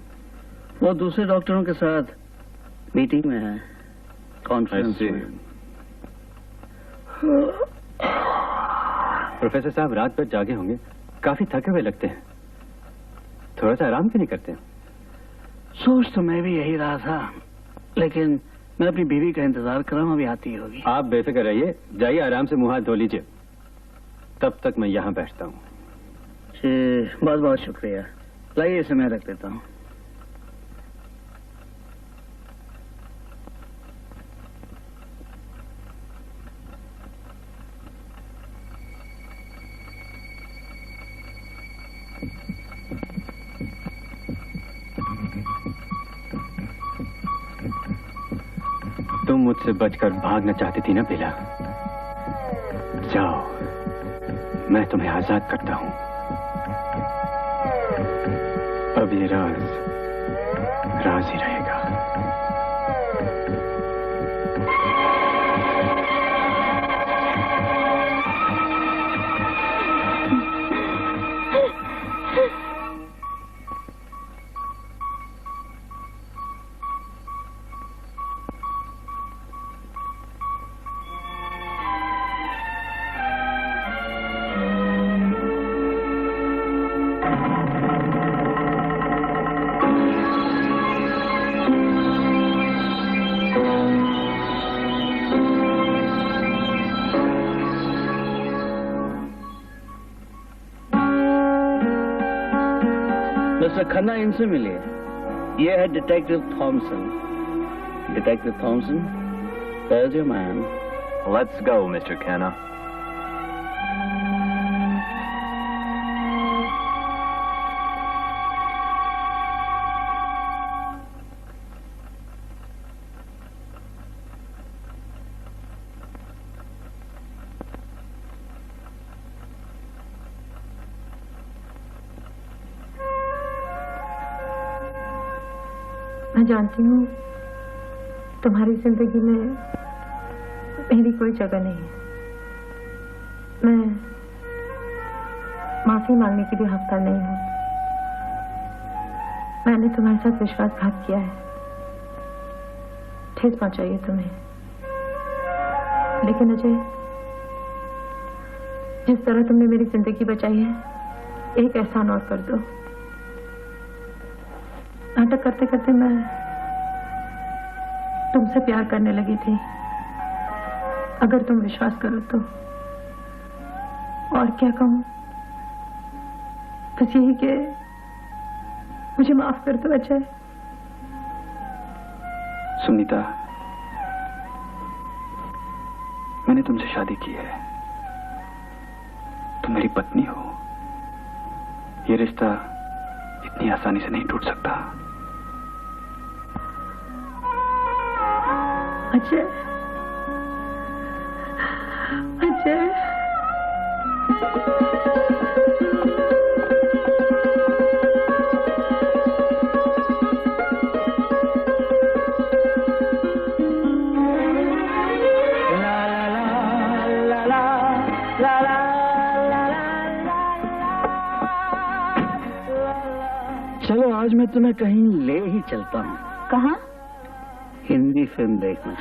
वो दूसरे डॉक्टरों के साथ मीटिंग में है, कॉन्फ्रेंस में। प्रोफेसर साहब रात भर जागे होंगे, काफी थके हुए लगते हैं। थोड़ा सा आराम क्यों नहीं करते? सोच तो मैं भी यही रहा था, लेकिन मैं अपनी बीवी का इंतजार कर रहा हूँ, अभी आती होगी। आप बेफिक्र रहिए, जाइए आराम से मुंह हाथ धो लीजिए। तब तक मैं यहाँ बैठता हूँ। बहुत बहुत शुक्रिया। लाइए, इसे मैं रख देता हूँ। तुम मुझसे बचकर भागना चाहती थी ना बेला? जाओ, मैं तुम्हें आजाद करता हूं। अब ये राज राज ही रहेगा। मिस्टर खन्ना, इनसे मिलिए। ये है detective Thomson. Detective Thomson, there's your man. Let's go, Mr. Khanna. मैं जानती हूँ तुम्हारी जिंदगी में मेरी कोई जगह नहीं है। मैं माफी मांगने की भी हकदार नहीं हूँ। मैंने तुम्हारे साथ विश्वासघात किया है, ठेस पहुंचाई है तुम्हें। लेकिन अजय, जिस तरह तुमने मेरी जिंदगी बचाई है, एक एहसान और कर दो। नाटक करते करते मैं तुमसे प्यार करने लगी थी। अगर तुम विश्वास करो तो। और क्या कहूं, बस यही कि मुझे माफ कर दो अजय। सुनीता, मैंने तुमसे शादी की है, तुम मेरी पत्नी हो। ये रिश्ता इतनी आसानी से नहीं टूट सकता। अजय, चलो आज मैं तुम्हें कहीं ले ही चलता हूँ। कहाँ? हिंदी फिल्म देखने।